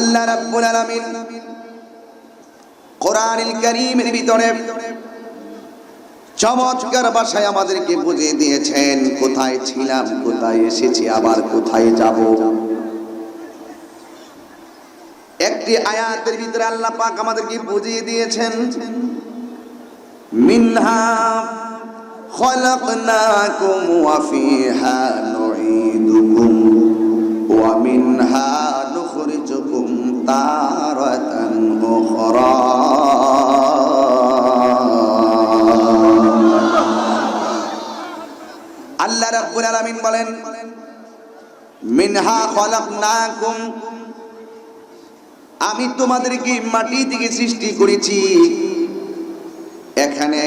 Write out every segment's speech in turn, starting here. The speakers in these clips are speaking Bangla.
আল্লাহ রাব্বুল আলামিন কোরআনুল কারীমের ভিতরে চমৎকার ভাষায় আমাদেরকে বুঝিয়ে দিয়েছেন কোথায় ছিলাম, কোথায় এসেছি, আবার কোথায় যাব। একটি আয়াতের ভিতরে আল্লাহ পাক আমাদেরকে বুঝিয়ে দিয়েছেন, মিনহা খলাকনাকুম ওয়া ফিহা নুঈদুকুম ওয়া মিনহা নুখরিজুকুম তারাতান উখরা। আল্লাহ রাব্বুল আলামিন বলেন, মিনহা খলাকনাকুম, আমি তোমাদেরকে মাটি থেকে সৃষ্টি করেছি। এখানে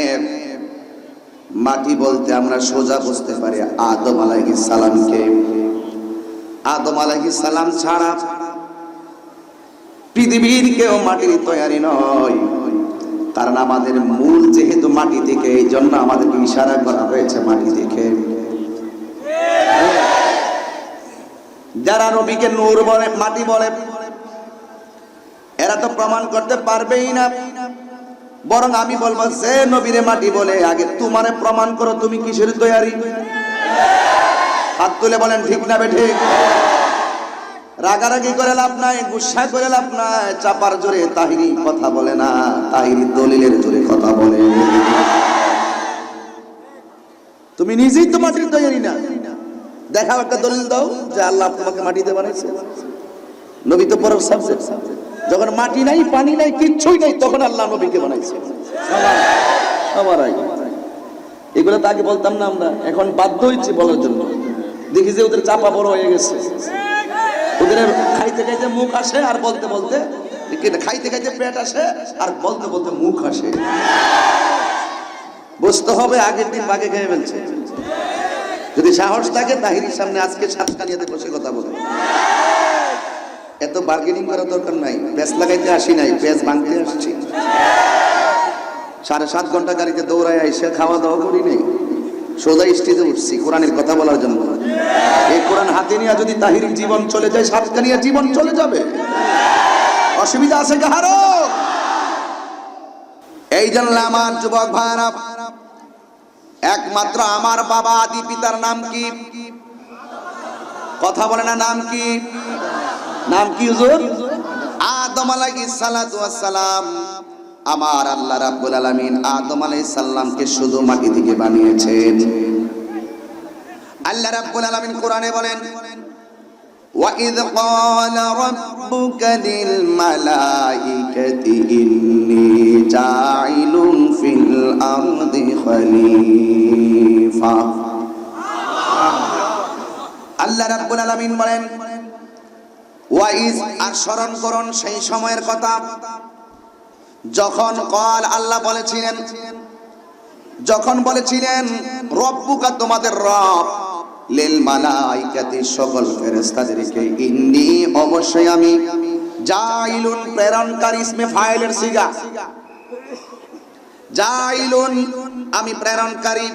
মাটি বলতে আমরা সোজা বুঝতে পারি আদম আলাইহিস সালামকে। আদম আলাইহিস সালাম ছাড়া পৃথিবীর কেউ মাটির তৈরি নয়, কারণ আমাদের মূল যেহেতু মাটি থেকে, এই জন্য আমাদেরকে ইশারা করা হয়েছে মাটি থেকে। যারা নবীকে নূর বলে, মাটি বলে, এরা তো প্রমাণ করতে পারবেই না। বরং আমি বলবো, যে নবীরে মাটি বলে, আগে তোমারে প্রমাণ করো তুমি কিসের তৈরি। হাত তুলে বলেন ঠিক না বেঠিক। রাগারাগি করে লাভ নাই, গুসা করে লাভ নাই। চাপার জোরে তাহিরি কথা বলে না, তাহিরি দলিলের জোরে কথা বলে। তুমি নিজেই তো মাটির তৈরি না, দেখাও একটা দলিল দাও যে আল্লাহ তোমাকে মাটিতে বানাইছে। নবী তো পরের সাবজেক্ট। যখন মাটি নাই, পানি নাই, কিচ্ছুই নাই, তখন আল্লাহ নবীকে বানাইছে। এগুলো তো আগে বলতাম না আমরা, এখন বাধ্য হয়েছি বলার জন্য। দেখি যে ওদের চাপা বড় হয়ে গেছে, ওদের খাইতে খাইতে মুখ আসে, আর বলতে বলতে খাইতে খাইতে পেট আসে, আর বলতে বলতে মুখ আসে। বুঝতে হবে আগের দিন বাগে খেয়ে ফেলছে। যদি সাহস থাকে তাহিরির সামনে আজকে সাতকানিয়াতে বসে কথা বলে। এত বার্গেনিং করার দরকার নাই। পেঁচ লাগাইতে আসি নাই, পেঁচ ভাঙতে আসছি। 7.5 ঘন্টা গাড়িতে দৌড়ায় এসে খাওয়া দাওয়া করি নাই, সোজা স্টেজে উঠছি কোরআনের কথা বলার জন্য। এই কোরআন হাতে নিয়ে যদি তাহিরির জীবন চলে যায়, সাতকানিয়ার জীবন চলে যাবে। অসুবিধা আছে কাহারো? এই জন্য আমার যুবক ভাইরা, একমাত্র আমার বাবা আদি পিতার নাম কি? কথা বলে না, নাম কি? নাম কি হুজুর? আদম আলাইহিস সালাতু ওয়াস সালাম। আমার আল্লাহ রাব্বুল আলামিন আদম আলাইহিস সালামকে শুধু মাটি থেকে বানিয়েছেন। আল্লাহ রাব্বুল আলামিন কোরআনে বলেন, ওয়া ইয ক্বালা রাব্বুকা লিল মালাইকাতি ইন্নী জাইলুন ফিল আরদি খলিফা। আল্লাহ রাব্বুল আলামিন বলেন, ওয়াইজ, আর স্মরণ করুন সেই সময়ের কথা যখন কল আল্লাহ বলেছিলেন, যখন বলেছিলেন রব্বুকা তোমাদের রব, লিল মালাইকাতি সকল ফেরেশতাদেরকে, ইন্নী অবশ্যই আমি, জাইলুন প্রেরণকারী, ইসমে ফাইলের সিগা, জাইলুন আমি প্রেরণকারী,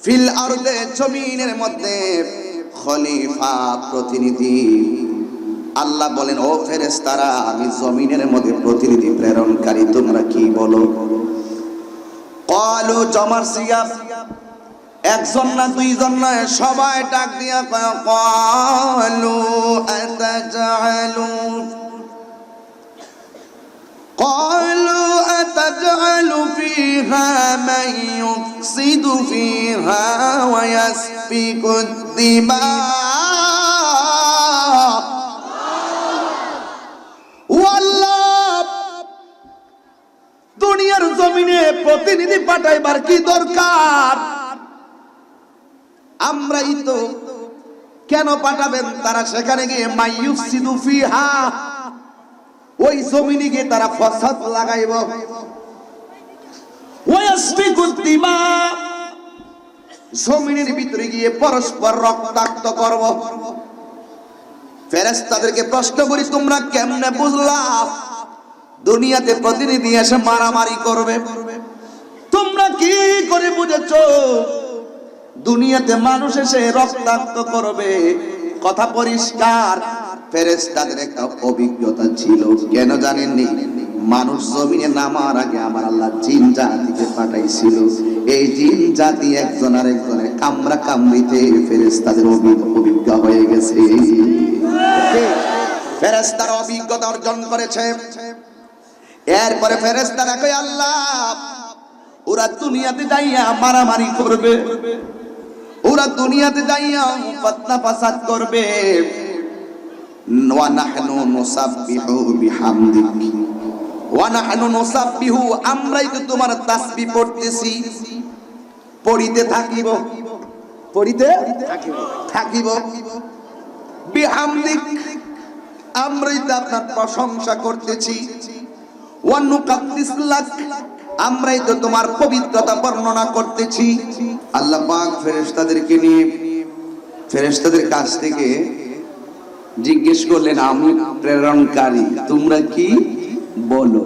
ফিল আরদে জমিনের মধ্যে, খলিফা প্রতিনিধি। আল্লাহ বলেন, ও ফেরেশতারা আমি জমিনের মধ্যে প্রতিনিধি প্রেরণকারী, তোমরা কি বলো? ক্বালু জমার সিগা, একজন না দুইজন না, সবাই ডাক দিয়া কয়, ক্বালু আতাজআলু, ক্বালু আতাজআলু ফিহা মান ইউফসিদু ফিহা ওয়া ইয়াসফিকুদ দিমা। দুনিয়ার জমিনে প্রতিনিধি পাঠাইবার কি দরকার? আমরাই তো, কেন পাঠাবেন? তারা সেখানে গিয়ে মাইয়ুফসিদু ফিহা, ওই জমিনে গিয়ে তারা ফাসাদ লাগাইব, ওয়াসফিকুদ দিমা, জমিনের ভিতরে গিয়ে পরস্পর রক্তাক্ত করব। ফেরেশতাদেরকে প্রশ্ন করি, তোমরা কেমনে বুঝলা দুনিয়াতে প্রতিনিধি এসে মারামারি করবে? তোমরা কি করে বুঝেছো দুনিয়াতে মানুষ এসে রক্তাক্ত করবে? কথা পরিষ্কার, ফেরেশতাদের একটা অভিজ্ঞতা ছিল, কেন জানেননি? মানুষ জমিনে নামার আগে আমার আল্লাহ জিন জাতিকে পাঠাইছিল। এই জিন জাতি একজন আরেকজনের কামড়া কামড়িতে ফেরেশতাদের অভিজ্ঞ হয়ে গেছে। ফেরেশতারা অভিজ্ঞতা অর্জন করেছে। এরপরে ফেরেশতারা কয়, আল্লাহ ওরা দুনিয়াতে যাইয়া মারামারি করবে, ওরা দুনিয়াতে যাইয়া ফতনা ফাসাদ করবে। ওয়া নাহনু নুসাব্বিহু বিহামদিক ওয়া নাহনু নুসাব্বিহু, আমরাই তো তোমার তাসবিহ পড়তেছি, পড়িতে থাকিব, পড়িতে থাকিব। বিহামদিক, আমরাই তো আপনার প্রশংসা করতেছি। ওয়া নুকাদ্দিস লাক, আমরাই তো তোমার পবিত্রতা বর্ণনা করতেছি। আল্লাহ পাক ফেরেশতাদেরকে নিয়ে ফেরেশতাদের কাছ থেকে জিজ্ঞেস করলেন, আমি প্রেরণকারী, তোমরা কি বলো?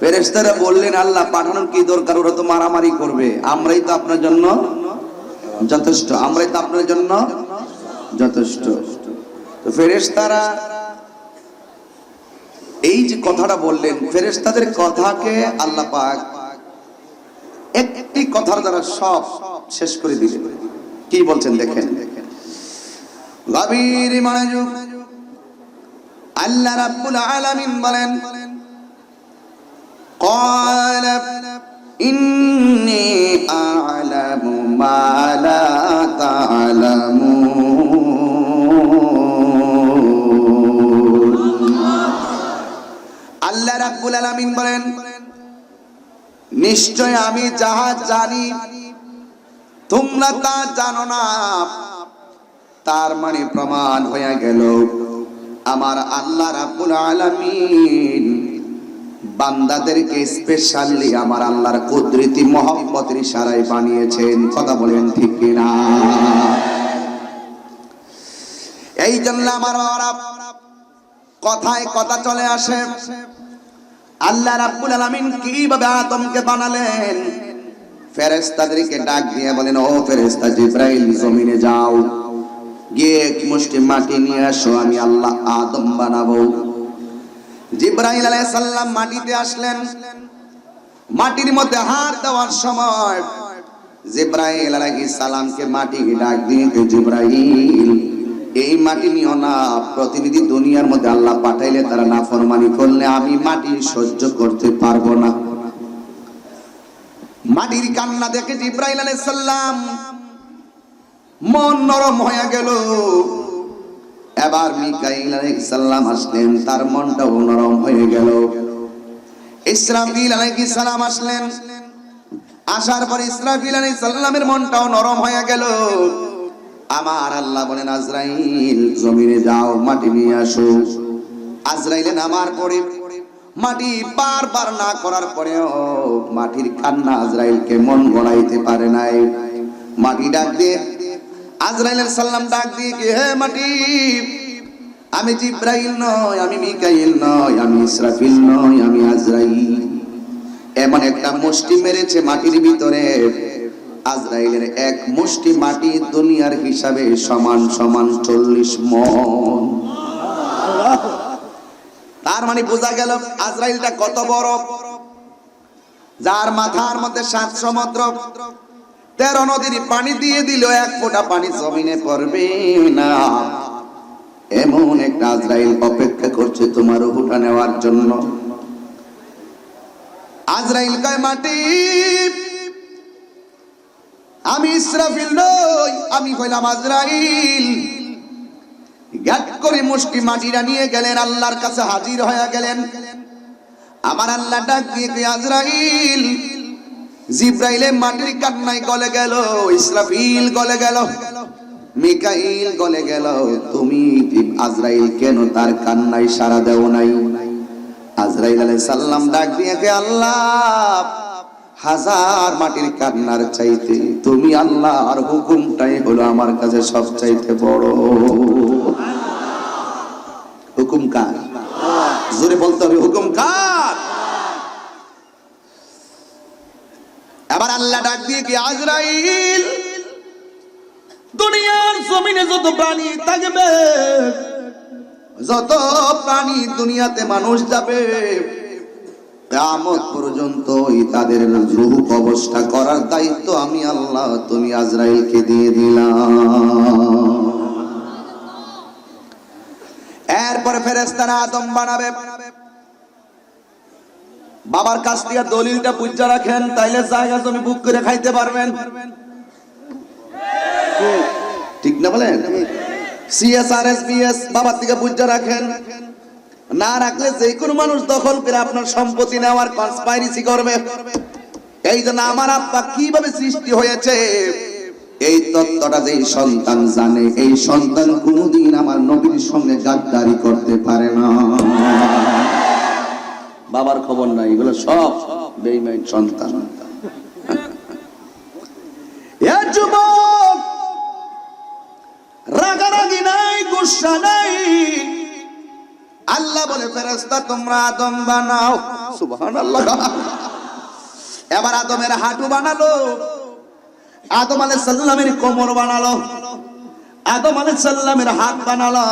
ফেরেশতারা বললেন, আল্লাহ পাঠানোর কি দরকার, ওরা তো মারামারি করবে, আমরাই তো আপনার জন্য যথেষ্ট, আমরাই তো আপনার জন্য যথেষ্ট। তো ফেরেশতারা এই যে কথাটা বললেন, ফেরেশতাদের কথাকে আল্লাহ পাক একটি কথার দ্বারা সব শেষ করে দিলেন। কি বলছেন দেখেন, গভীর মনোযোগ। আল্লাহ রাব্বুল আলামিন বলেন, قال إني أعلم ما لا تعلمون। আল্লাহ রাব্বুল আলামিন বলেন, নিশ্চয় আমি যাহা জানি তোমরা তা জানো না। তার মানে প্রমাণ হয়ে গেল আমার আল্লাহ রাব্বুল আলামিন বান্দাদেরকে স্পেশালি আমার আল্লাহর কুদরতি মহব্বতের ইশারায় বানিয়েছেন। কথা বলেন ঠিক কিনা? এই জন্য আমার কথায় কথা চলে আসে, আল্লাহ রাব্বুল আলামিন কিভাবে আদমকে বানালেন। ফেরেশতাদেরকে ডাক দিয়ে বলেন, ও ফেরেশতা জিবরাইল, জমিনে যাও, গিয়ে এক মুষ্টি মাটি নিয়ে আসো, আমি আল্লাহ আদম বানাবো। জিবরাইল আলাইহিস সালাম মাটিতে আসলেন। মাটির মধ্যে হাত দেওয়ার সময় জিবরাইল আলাইহিস সালামকে মাটি ডাক দিয়ে, জিবরাইল এই মাটি নিও না, প্রতিনিধি দুনিয়ার মধ্যে আল্লাহ পাঠাইলে তারা নাফরমানি করলে আমি মাটি সহ্য করতে পারবো না। মাটির কান্না দেখে জিবরাইল আলাইহিস সালাম মন নরম হয়ে গেল। এবার মিকাইল আলাইহিস সালাম আসলেন, তার মনটাও নরম হয়ে গেল। ইসরাফিল আলাইহিস সালাম আসলেন, আসার পর ইসরাফিল আলাইহিস সালামের মনটাও নরম হয়ে গেল। আমার আল্লাহ বলেন, আজরাইল জমিনে যাও, মাটি নিয়ে আসো। আজরাইলে নামার পরে মাটি বারবার না করার পরেও মাটির কান্না আজরাইলকে মন গড়াইতে পারে নাই। মাটি ডাক দিয়ে, আজরাইলের সালাম ডাক দিয়ে, হে মাটি, আমি জিবরাইল নয়, আমি মিকাইল নয়, আমি ইসরাফিল নয়, আমি আজরাইল। এমন একটা মুষ্টি মেরেছে মাটির ভিতরে, আজরাইলের এক মুষ্টি মাটি দুনিয়ার হিসাবে সমান সমান 40 মণ। তার মানে বোঝা গেল আজরাইলটা কত বড়, যার মাথার মধ্যে 7 সমুদ্র, 13 নদীর পানি দিয়ে দিল, এক ফোঁটা পানি জমিনে পড়বে না। এমন একটা আজরাইল অপেক্ষা করছে তোমার রূহটা নেওয়ার জন্য। আজরাইল কয়, মাটি, আমি ইসরাফিল নই, আমি হইলাম আজরাইল। গাট করে মুষ্টি মাটিরা নিয়ে গেলেন, আল্লাহর কাছে হাজির হয়ে গেলেন। আমার আল্লাহ ডাক দিয়ে, আজরাইল, জিবরাইলে মাটির কান্নায় গলে গেল, ইসরাফিল গলে গেল, মিকাইল গলে গেল, তুমি আজরাইল কেন তার কান্নায় সাড়া দেও নাই? আজরাইল আলাইহিস সালাম ডাক দিয়ে, আল্লাহ, হাজার মাটির কান্নার চাইতে তুমি আল্লাহর হুকুমটাই হলো আমার কাছে সবচাইতে বড়। হুকুম কার? জোরে বলতে হবে, হুকুম কার? এবার আল্লাহ ডাক দিয়ে, আজরাইল, দুনিয়ার জমিনে যত প্রাণী থাকবে, যত প্রাণী দুনিয়াতে মানুষ যাবে, কিয়ামত পর্যন্ত তাদের রূহ কবজটা করার দায়িত্ব আমি আল্লাহ তুমি আজরাইলকে দিয়ে দিলাম। এরপর ফেরেশতারা আদম বানাবে। বাবার কাছ থেকে দলিলটা বুঝা রাখেন, তাইলে জায়গা জমি বুক করে খাইতে পারবেন। ঠিক না বলেন? CSRSBS বাবার থেকে বুঝা রাখেন, না রাখলে যে কোনো মানুষ দখল করে আপনার সম্পত্তি নেওয়ার কনস্পাইরেসি করবে। এই জন্য আমার আব্বা কিভাবে সৃষ্টি হয়েছে এই তত্ত্বটা যেই সন্তান জানে, এই সন্তান কোনোদিন আমার নবীর সঙ্গে গাদ্দারি করতে পারে না। বাবার খবর নাই, এগুলো সব বেঈমান সন্তান। এ যুবক, রাগারাগি নাই, গুসা নাই। আল্লাহ বলে ফেরেশতা তোমরা আদম বানাও। সুবহানাল্লাহ। এবার আদমের হাঁটু বানালো, আদম আলাইহিস সালামের কোমর বানালো, আদম আলাইহিস সালামের হাত বানালো,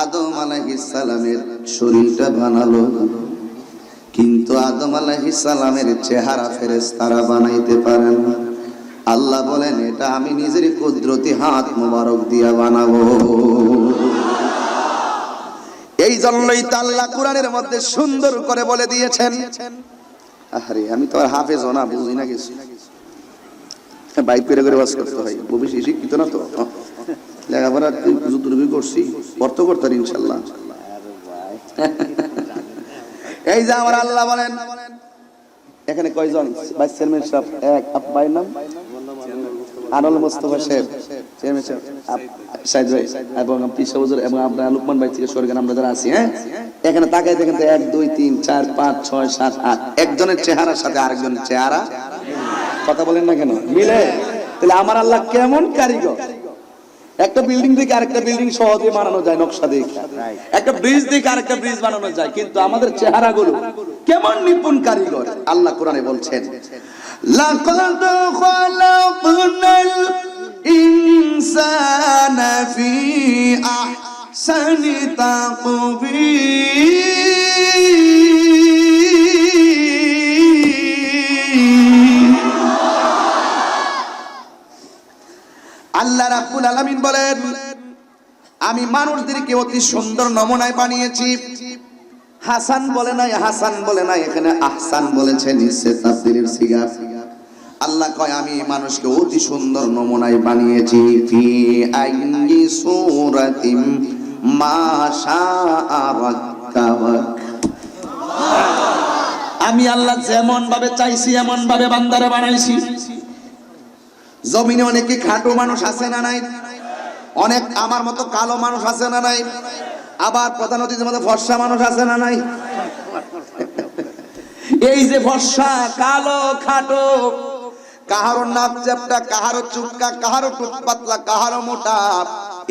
আদম আলাইহিস সালামের শরীরটা বানালো। কিন্তু আদম আলাইহিস সালামের চেহারা ফেরেশতারা বানাইতে পারেন না। আল্লাহ বলেন এটা আমি নিজের কুদরতি হাত মোবারক দিয়া বানাবো। এই জন্যই তো আল্লাহ কোরআনের মধ্যে সুন্দর করে বলে দিয়েছেন। আরে আমি তো আর হাফেজ না, বুঝি না কিছু, বাইক করে করে ওয়াজ করতে হয়, ভবিষ্যৎ শিক্ষিত না তো, লেখাপড়া যতটুকু করছি অর্থ করতাম ইনশাল্লাহ। এই যে আমার আল্লাহ বলেন, এখানে কয়জন ভাইস চেয়ারম্যান সাহেব? এক ভাইয়ের নাম আনোয়ার মুস্তাফা সাহেব, চেয়ারম্যান সাহেব ভাই এবং পিসা হুজুর এবং আপনার লুকমান ভাই থেকে সরকার আমরা যারা আছি, হ্যাঁ এখানে তাকাই দেখেন তো 1 2 3 4 5 6 7 8 একজনের চেহারার সাথে আরেকজনের চেহারা কথা বলেন না কেন মিলে? তাহলে আমার আল্লাহ কেমন কারিগর! একটা বিল্ডিং থেকে আরেকটা বিল্ডিং সহজে বানানো যায় নকশা দেখে, একটা ব্রিজ থেকে আরেকটা ব্রিজ বানানো যায়, কিন্তু আমাদের চেহারাগুলো কেমন নিপুণ কারিগর! আল্লাহ কোরআনে বলছেন লাকাদ খালাকনাল ইনসানা ফি আহসানি তাকবীর। আল্লাহ রাব্বুল আলামিন বলেন আমি মানুষদেরকে অতি সুন্দর নমুনায় বানিয়েছি। হাসান বলে নাই, হাসান বলে নাই, এখানে আহসান বলেছেন, নিশ্চয় তাফসীরের সিগা। আল্লাহ কয় আমি মানুষকে অতি সুন্দর নমুনায় বানিয়েছি। ফি আইয়ি সূরাতিম মা শাআ রাক্কাবাক। আমি আল্লাহ যেমন ভাবে চাইছি এমন ভাবে বান্দারে বানাইছি। জমিনে অনেকে খাটো মানুষ আছে না নাই? অনেক আমার মতো কালো মানুষ আছে না নাই? আবার প্রধান অতিথির মতো ফর্সা মানুষ আছে না নাই? এই যে ফর্সা, কালো, খাটো, কাহারো নাক চ্যাপ্টা, কাহারো চুক্কা, কাহারো টুক পাতলা, কাহারো মোটা,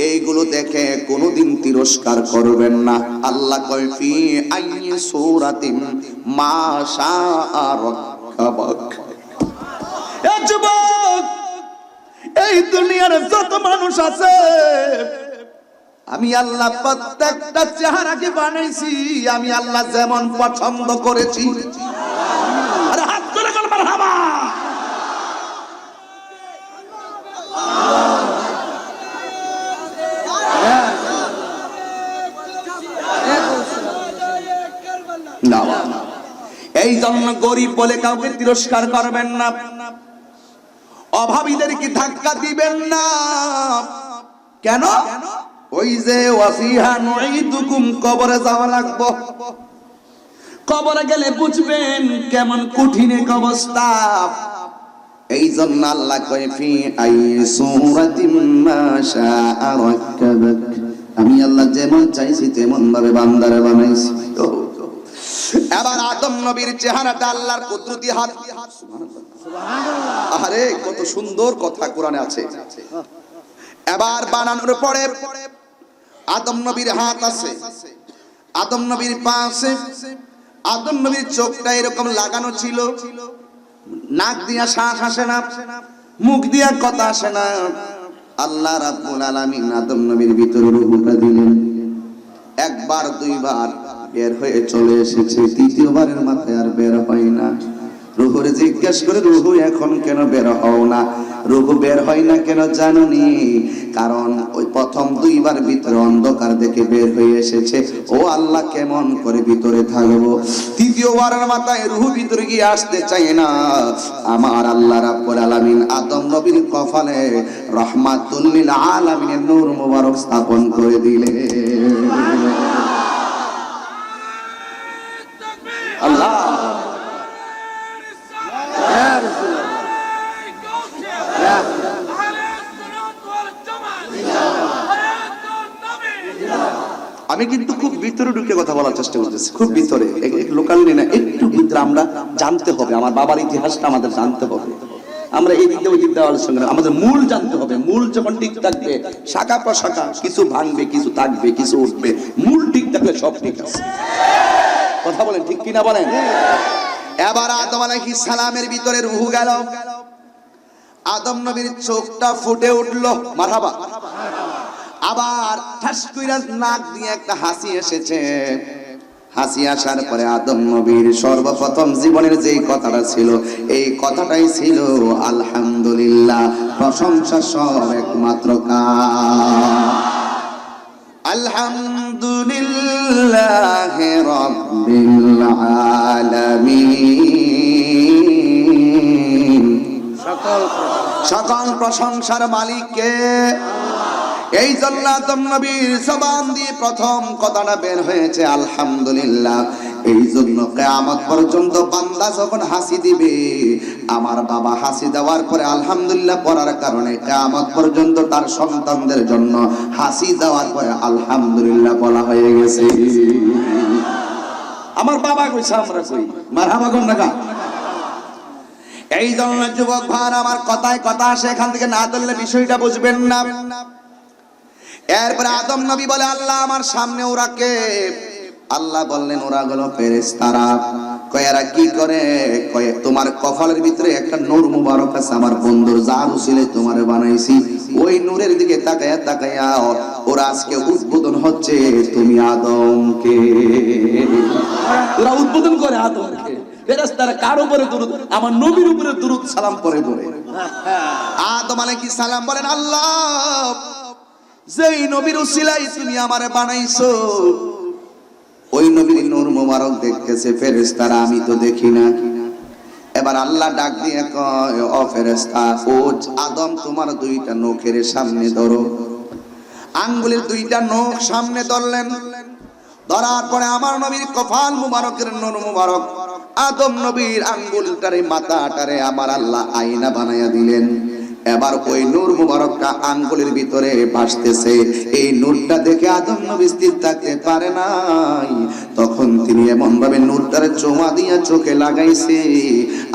এইগুলো দেখে কোনোদিন তিরস্কার করবেন না। আল্লাহ কয় ফি আইয়ি সূরাতিম মা শাআ রাক্কাবাক। এ যুবক, এই দুনিয়ার যত মানুষ আছে আমি আল্লাহ প্রত্যেকটা চেহারাকে বানাইছি আমি আল্লাহ যেমন পছন্দ করেছি। আরে হাত তুলে বল মারহাবা। না, এই জন্য গরিব বলে কাউকে তিরস্কার করবেন না, অভাবীদেরকে ধাক্কা দিবেন না। কেন? ওই যে ওয়াফিহা নুঈদুকুম, কবরে যাওয়া লাগবে। কবরে গেলে বুঝবেন কেমন কঠিন এক অবস্থা। এই জন্য আল্লাহ কয় ফি আইয়ি সূরাতিম মা শাআ রাক্কাবাক। আমি আল্লাহ যেমন চাইছি তেমন ভাবে বান্দারে বানাইছি। এবার আদম নবীর চেহারাটা আল্লাহর কুদরতি হাত। সুবহানাল্লাহ। আরে কত সুন্দর কথা কোরআনে আছে। এবার বানানোর পরে আদম নবীর হাত আছে, আদম নবীর পা আছে, আদম নবীর চোখটা এরকম লাগানো ছিল, নাক দিয়া শ্বাস আসে না, মুখ দিয়া কথা আসে না। আল্লাহ রাব্বুল আলামিন আদম নবীর ভিতরে রূহটা দিলেন। একবার দুইবার বের হয়ে চলে এসেছে, তৃতীয়বারের মাথায় আর বের হয় না। রূহরে জিজ্ঞেস করে, রূহ এখন কেন বের হও না? রূহ বের হয় না কেন জানুনি? কারণ ওই প্রথম দুইবার ভিতরে অন্ধকার দেখে বের হয়ে এসেছে। ও আল্লাহ, কেমন করে ভিতরে থাকবো? তৃতীয়বারের মাথায় রূহ ভিতরে গিয়ে আসতে চায় না। আমার আল্লাহ রাব্বুল আলামিন আদম নবীর কপালে রাহমাতুল লিল আলামিনের নূর মুবারক স্থাপন করে দিলেন। আল্লাহ আমি কিন্তু খুব ভিতরে ঢুকে কথা বলার চেষ্টা করতেছি, খুব ভিতরে, লোকালি না, একটু ভিতরে আমরা জানতে হবে। আমার বাবার ইতিহাসটা আমাদের জানতে হবে। আমরা এই দিক দিয়ে ওই দিক দিয়ে আলোচনা করি, আমাদের মূল জানতে হবে। মূল যখন ঠিক থাকবে, শাখা প্রশাখা কিছু ভাঙবে, কিছু থাকবে, কিছু উঠবে। মূল ঠিক থাকলে সব ঠিক আছে। কথা বলেন ঠিক কিনা বলেন? এবার আদম আলাইহিস সালামের ভিতরে রূহ গেল। আদম নবীর চোখটা ফুটে উঠলো, মারহাবা। আবার ঠাস কইরা নাক দিয়ে একটা হাসি এসেছে। হাসি আসার পরে আদম নবীর সর্বপ্রথম জীবনের যেই কথাটা ছিল, এই কথাটাই ছিল আলহামদুলিল্লাহ, প্রশংসা সব একমাত্র কার। আলহামদুলিল্লাহি রাব্বিল আলামিন। সকল প্রশংসার মালিক কে? এই জন্য আদম নবীর জবান দিয়ে প্রথম কথাটা বের হয়েছে আলহামদুলিল্লাহ। এই জন্য কিয়ামত পর্যন্ত বান্দা যখন হাসি দিবে, আমার বাবা হাসি দেওয়ার পরে আলহামদুলিল্লাহ পড়ার কারণে কিয়ামত পর্যন্ত তার সন্তানদের জন্য হাসি দেওয়ার পরে আলহামদুলিল্লাহ বলা হয়ে গেছে। আমার বাবা কইছে, আমরা কই মারহাবা কোন না। এই জন্য যুবক ভাই, আমার কথায় কথা আসে, এখান থেকে না ধরলে বিষয়টা বুঝবেন না। এরপরে আদম নবী বলে, আল্লাহ আমার সামনে ওরা কে? আল্লাহ বললেন, ওরা হলো ফেরেশতারা। কয় এরা কি করে? কয় তোমার কপালের ভিতরে একটা নূর মুবারক আছে, আমার বন্ধুর যার উসিলে তোমারে বানাইছি। ওই নূরের দিকে তাকায়া তাকায়া ওরা আজকে উদ্বোধন হচ্ছে তুমি আদমকে। ওরা উদ্বোধন করে আদমকে। ফেরেশতারা কার উপরে দুরূদ? আমার নবীর উপরে দুরূদ সালাম পড়ে পড়ে। আদম আলাইহিস সালাম বলেন, আল্লাহ যেই নবীর উসিলায় তুমি আমারে বানাইছো, ওই নবীর নূর মুবারক দেখতেছে ফেরেশতারা, আমি তো দেখি না। এবার আল্লাহ ডাক দিয়ে কয়, ও ফেরেশতা, ও আদম তোমার দুইটা নখের সামনে ধরো। আঙ্গুলের দুইটা নখ সামনে ধরলেন। ধরার পরে আমার নবীর কপাল মুবারকের নূর মুবারক আদম নবীর আঙ্গুলটারে মাথাটারে আমার আল্লাহ আয়না বানায়া দিলেন। এবার ওই নূর মুবারকটা আঙ্গুলের ভিতরে ভাসতেছে। এই নূরটা দেখে আদম নবী স্থির থাকতে পারে নাই। তখন তিনি এমন ভাবে নূরটারে চুমা দিয়া চোখে লাগাইছে।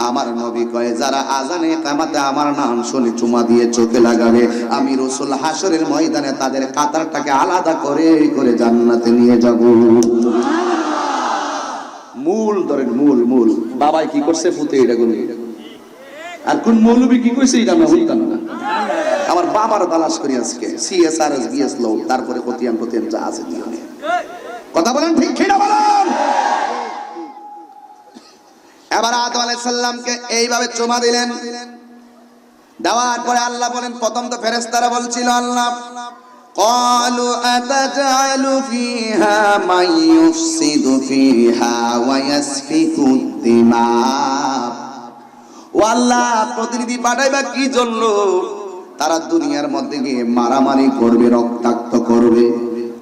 আমার নবী কয়, যারা আজানে কামাতে আমার নাম শুনে চুমা দিয়ে চোখে লাগাবে, আমি রাসূল হাসরের ময়দানে তাদের কাতারটাকে আলাদা করে করে জান্নাতে নিয়ে যাব। মূল ধরেন, মূল মূল বাবাই কি করছে ফুতে এটা গুলো, আর কোন মৌলবী কি কইছে এটা আমরা বলতাম না। আমার বাবার তালাশ করি আজকে সিএসআরএস বিএস লো, তারপরে কতিয়ান কতিয়ান যা আছে দিয়ে কথা বলেন ঠিক কিনা বলেন। এবার আদম আলাইহিস সালামকে এইভাবে চুমা দিলেন। দেওয়ার পরে আল্লাহ বলেন, প্রথম তো ফেরেশতারা বলছিল, আল্লাহ قالوا أتجعل فيها من يفسد فيها ويسفك الدماء। ও আল্লাহ, প্রতিনিধি পাঠাইবা কি জন্য? তারা দুনিয়ার মধ্যে গিয়ে মারামারি করবে, রক্তাক্ত করবে।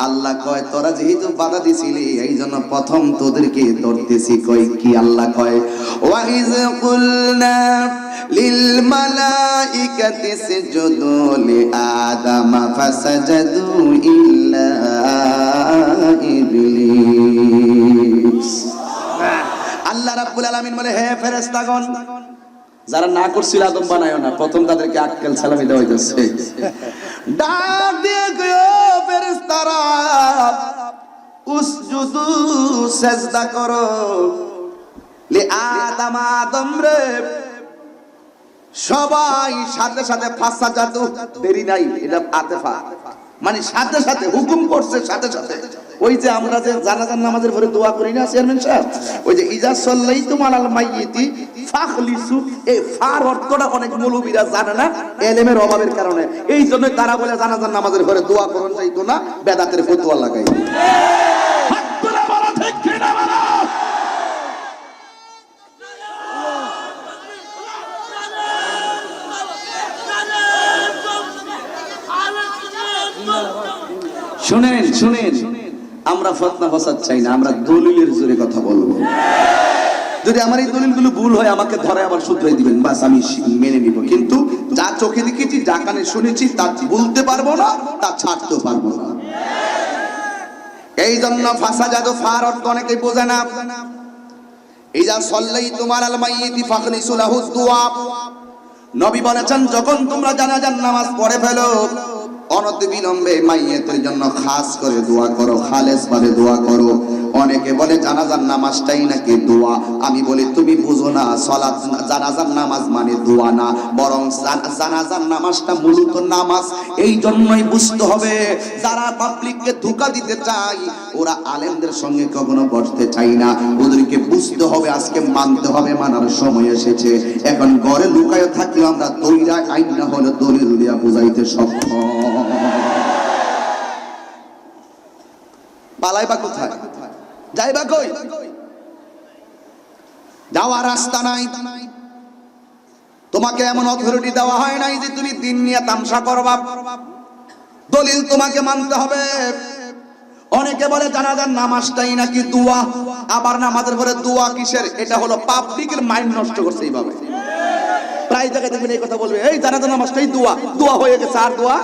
আল্লাহ কয়, তোরা যেহেতু বাধা দিছিলি, এই জন্য প্রথম তোদেরকে ধরতেছি। কয় কি? আল্লাহ কয়, ওয়াইজ কুলনা লিল মালাইকাতি ইসজুদু লিআদামা ফাসাজাদু ইল্লা ইবলিস। আল্লাহ রাব্বুল আলামিন বলে, হে ফেরেশতাগণ, যারা না করছিল আদম বানায়ও না, প্রথম তাদেরকে আক্কেল সালামি দেওয়া হইতেছে। ডাক দিয়ে গো ফেরেশতারা, উসজুদু সাজদা করো লি আদম, আদম রে সবাই সাথে সাথে ফাঁসা জাদু, দেরি নাই, এটা আতেফা, মানে সাথে সাথে হুকুম করছে সাথে সাথে। ওই যে আমরা যে জানাজার নামাজের পরে দোয়া করি না চেয়ারম্যান সাহেব, ওই যে ইজা সাল্লাইতুম আলাল মাইয়িতি ফাখলিসু, এই ফার অর্থটা অনেক মৌলবীরা জানে না ইলমের অভাবের কারণে। এই জন্য তারা বলে জানাজার নামাজের পরে দোয়া করন চাইতো না, বেদাতের ফতোয়া লাগাই। শুনেন শুনেন, আমরা ফতনা ফসাদ চাই না, আমরা দলিলের জোরে কথা বলবো। যদি আমার এই দলিলগুলো ভুল হয় আমাকে ধরে আবার শুধরাই দিবেন, বাস আমি মেনে নিব। কিন্তু যা চোখে দেখেছি, যা কানে শুনেছি, তা বলতে পারবো না, তা ছাড়তে পারবো না। এই জন্য ফাঁসা জাদু ফার অর্থ অনেকে বোঝে না। ইজা সাল্লাইতুম আলাল মাইয়িতি ফাখলিসু লাহু দুআ, নবী বলেছেন যখন তোমরা জানাজার নামাজ পড়ে ফেলো, অনতিবিলম্বে মাইয়েতের জন্য খাস করে দোয়া করো, খালেস ভাবে দোয়া করো। অনেকে বলে জানাজার নামাজটাই নাকি দোয়া। আমি বলি তুমি বুঝো না, সালাত জানাজার নামাজ মানে দোয়া না, বরং জানাজার নামাজটা মূলত নামাজ। এই জন্যই বুঝতে হবে, যারা পাবলিককে ধোঁকা দিতে চায় ওরা আলেমদের সঙ্গে কখনো বসতে চায় না। ওদেরকে বুঝতে হবে, আজকে মানতে হবে, মানার সময় এসেছে। এখন ঘরে লুকায় থাকলে আমরা দইরা আইন না হলে দলিল দিয়া বুঝাইতে সক্ষম। পালাইবা কোথায়, যাইবা কই? যাওয়ার রাস্তা নাই। তোমাকে এমন অথরিটি দেওয়া হয় নাই যে তুমি দিন নিয়ে তামসা করবা। দলিল তোমাকে মানতে হবে। অনেকে বলে জানাজার নামাজটাই নাকি দোয়া, আবার নামাজের পরে দোয়া কিসের? এটা হলো পাবলিকের মাইন্ড নষ্ট করছে এইভাবে। প্রায় জায়গায় দেখবেন এই কথা বলবে, এই জানাজার নামাজটাই দোয়া, দোয়া হয়ে গেছে, আর দোয়া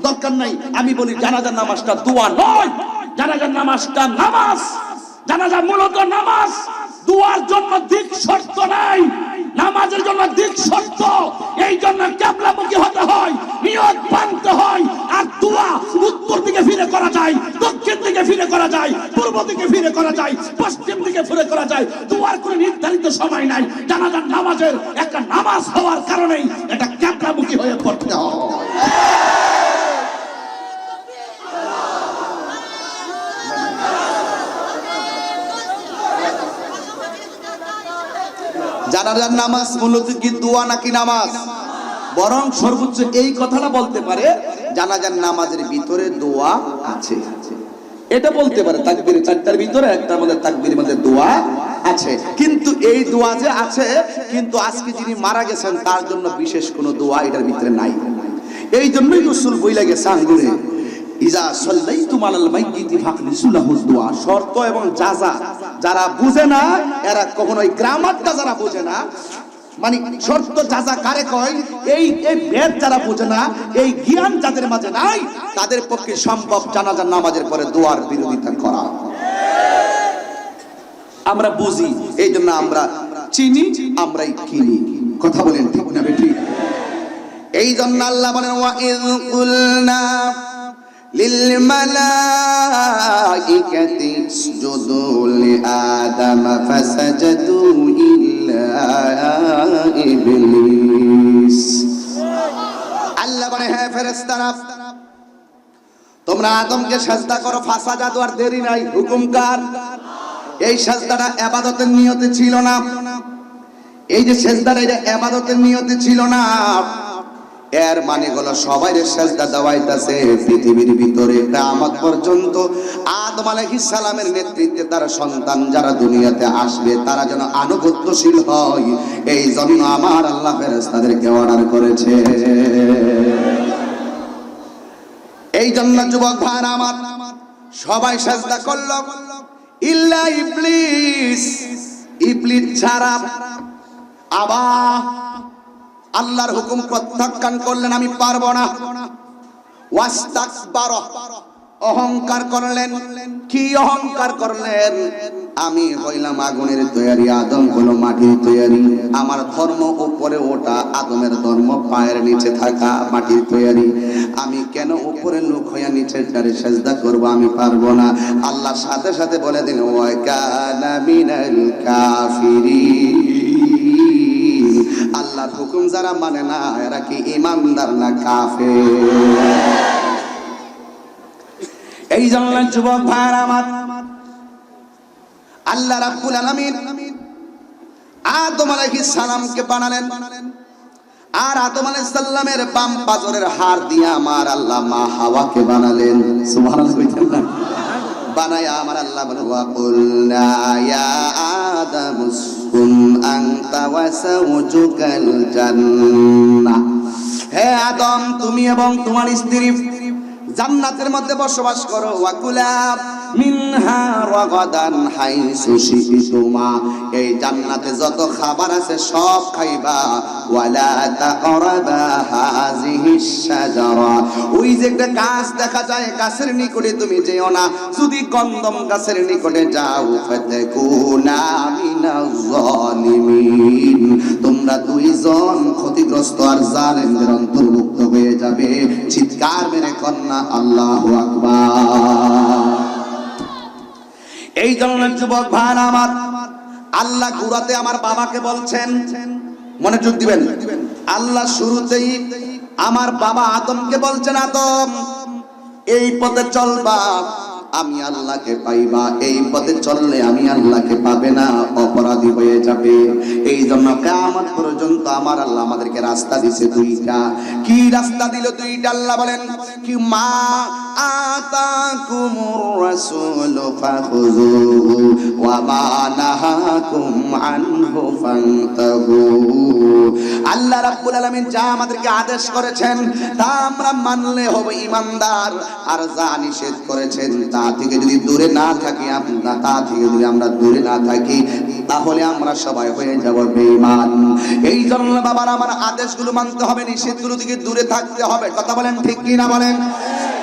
দরকার নাই। আমি বলি জানাজার নামাজটা দোয়া নয়, জানাজার নামাজটা নামাজ। জানাজা মূলত নামাজ, দোয়ার জন্য দিক শর্ত নাই, নামাজের জন্য দিক শর্ত। এই জন্য কিবলামুখী হতে হয়, নিয়ত বাঁধতে হয়। আর দোয়া উত্তর দিকে ফিরে করা যায়, দক্ষিণ দিকে ফিরে করা যায়, পূর্ব দিকে ফিরে করা যায়, পশ্চিম দিকে ফিরে করা যায়। দোয়ার কোনো নির্ধারিত সময় নাই। জানাজার নামাজের একটা নামাজ হওয়ার কারণেই এটা কিবলামুখী হয়ে পড়তে হয়। জানাজার নামাজ মূলত কি দোয়া নাকি নামাজ? বরং সর্বোচ্চ এই কথাটা বলতে পারে জানাজার নামাজের ভিতরে দোয়া আছে, এটা বলতে পারে। তাকবীর চারটার ভিতরে একটার মধ্যে তাকবীরের মধ্যে দোয়া আছে। কিন্তু এই দোয়া যে আছে, কিন্তু আজকে যিনি মারা গেছেন তার জন্য বিশেষ কোনো দোয়া এটার ভিতরে নাই। এই জন্যই রাসূল বইলা গেছে আঙ্গুরে, ইজা সাল্লাইতুম আলাল মাইয়িতি ফাখলিসু লাহু দুআ। শর্ত এবং জাযা যারা বুঝে না, এরা কখনো এই গ্রামারটা যারা বুঝে না, মানে শর্ত জাযা কারে কয়, এই ভেদ যারা বুঝে না, এই জ্ঞান যাদের মাঝে নাই, তাদের পক্ষে সম্ভব জানাজার নামাজের পরে দোয়ার বিরোধিতা করা। আমরা বুঝি, এই জন্য আমরা চিনি, আমরাই কিনি। কথা বলেন ঠিক না বেঠিক? এই জন্য আল্লাহ বলেন, ওয়া ইয কুলনা للملائكة اسجدوا لآدم فسجدوا إلا إبليس। আল্লাহ বলে, হে ফেরেশতারা তোমরা আদমকে সিজদা করো। ফাসাজাদু, আর দেরি নাই, হুকুম কার? এই সিজদাটা ইবাদতের নিয়তে ছিল না। এই যে সিজদাটা, এটা ইবাদতের নিয়তে ছিল না। এর মানে হলো সবাইরে সিজদা দেওয়াইতাছে পৃথিবীর ভিতরে কিয়ামত পর্যন্ত। আদম আলাইহিস সালামের নেতৃত্বে তার সন্তান যারা দুনিয়াতে আসবে তারা যেন আনুগত্যশীল হয়, এই জন্য আমার আল্লাহ ফেরেশতাদেরকে অর্ডার করেছে। এই জন্য যুবক ভাইরা আমার, সবাই সিজদা করলো ইল্লা ইবলিস, ইবলিস ছাড়া। আবার আল্লাহর হুকুম প্রত্যাখ্যান করলেন, আমি পারবো না। ওয়াস্তাকবার, অহংকার করলেন। কি অহংকার করলেন? আমি হইলাম আগুনের তৈরি, আদম হলো মাটির তৈরি। আমার ধর্ম উপরে ওঠা, আদমের ধর্ম পায়ের নিচে থাকা, মাটির তৈরি। আমি কেন উপরে লোক হইয়া নিচে তারে সিজদা করব? আমি পারবো না। আল্লাহ সাথে সাথে বলে দিন, ওয়া কানা মিনাল কাফিরিন। আল্লাহ আল্লাহর হুকুম যারা মানে না এরা কি ঈমানদার না কাফের? এই জন্য যুবক ভাইরা আমার, আল্লাহ রাব্বুল আলামিন আদম আলাইহিস সালামকে বানালেন, আর আদম আলাইহিস সালামের বাম পাজরের হাড় দিয়ে আমার আল্লাহ মা হাওয়াকে বানালেন। সুবহানাল্লাহ। বানায়া আমার আল্লাহ বলে ওয়া কুলনা ইয়া আদামু উসকুন আনতা ওয়া যাওজুকাল জান্নাহ। হে আদম, তুমি এবং তোমার স্ত্রী জান্নাতের মধ্যে বসবাস করো। ওয়া কুলা মিনহা রাগাদান হাইসু শিতুমা, এই জান্নাতে যত খাবার আছে সব খাইবা। ওয়ালা তাকরাবা হাযিহিশ শাজারা, ওই যে একটা গাছ দেখা যায় গাছের নিকটে তুমি যেও না, যদি কন্দম গাছের নিকটে যাও ফাতাকুনা মিনাজ জালিমিন, তোমরা দুইজন ক্ষতিগ্রস্ত আর জালেমদের অন্তর্ভুক্ত হয়ে যাবে। চিৎকার মেরে কন্যা আল্লাহু আকবার। এই জন্য যুবক ভাইরা আমার, আল্লাহ গুরাতে আমার বাবাকে বলছেন, মনোযোগ দিবেন, আল্লাহ শুরুতেই আমার বাবা আদমকে বলছেন, আদম এই পথে চলবা আমি আল্লাহকে পাইবা, এই পথে চললে আমি আল্লাহকে পাবে না, অপরাধী হয়ে যাবে। এই জন্য কিয়ামত পর্যন্ত আমার আল্লাহ আমাদেরকে রাস্তা দিয়েছে দুইটা। কি রাস্তা দিল দুইটা? আল্লাহ বলেন কি, মা আতাকুমুর রাসূলু ফাখুযুহু ওয়া মা নাহাকুম আনহু ফান্তাহু। আল্লাহ রাব্বুল আলামিন যা আমাদেরকে আদেশ করেছেন তা আমরা মানলে হবে ঈমানদার, আর যা নিষেধ করেছেন তা থেকে যদি দূরে না থাকি, তা থেকে যদি আমরা দূরে না থাকি, তাহলে আমরা সবাই হয়ে যাব বেঈমান। এই জন্য বাবার আমার আদেশগুলো মানতে হবে, নিষেধগুলো থেকে দূরে থাকতে হবে। কথা বলেন ঠিক কি না বলেন?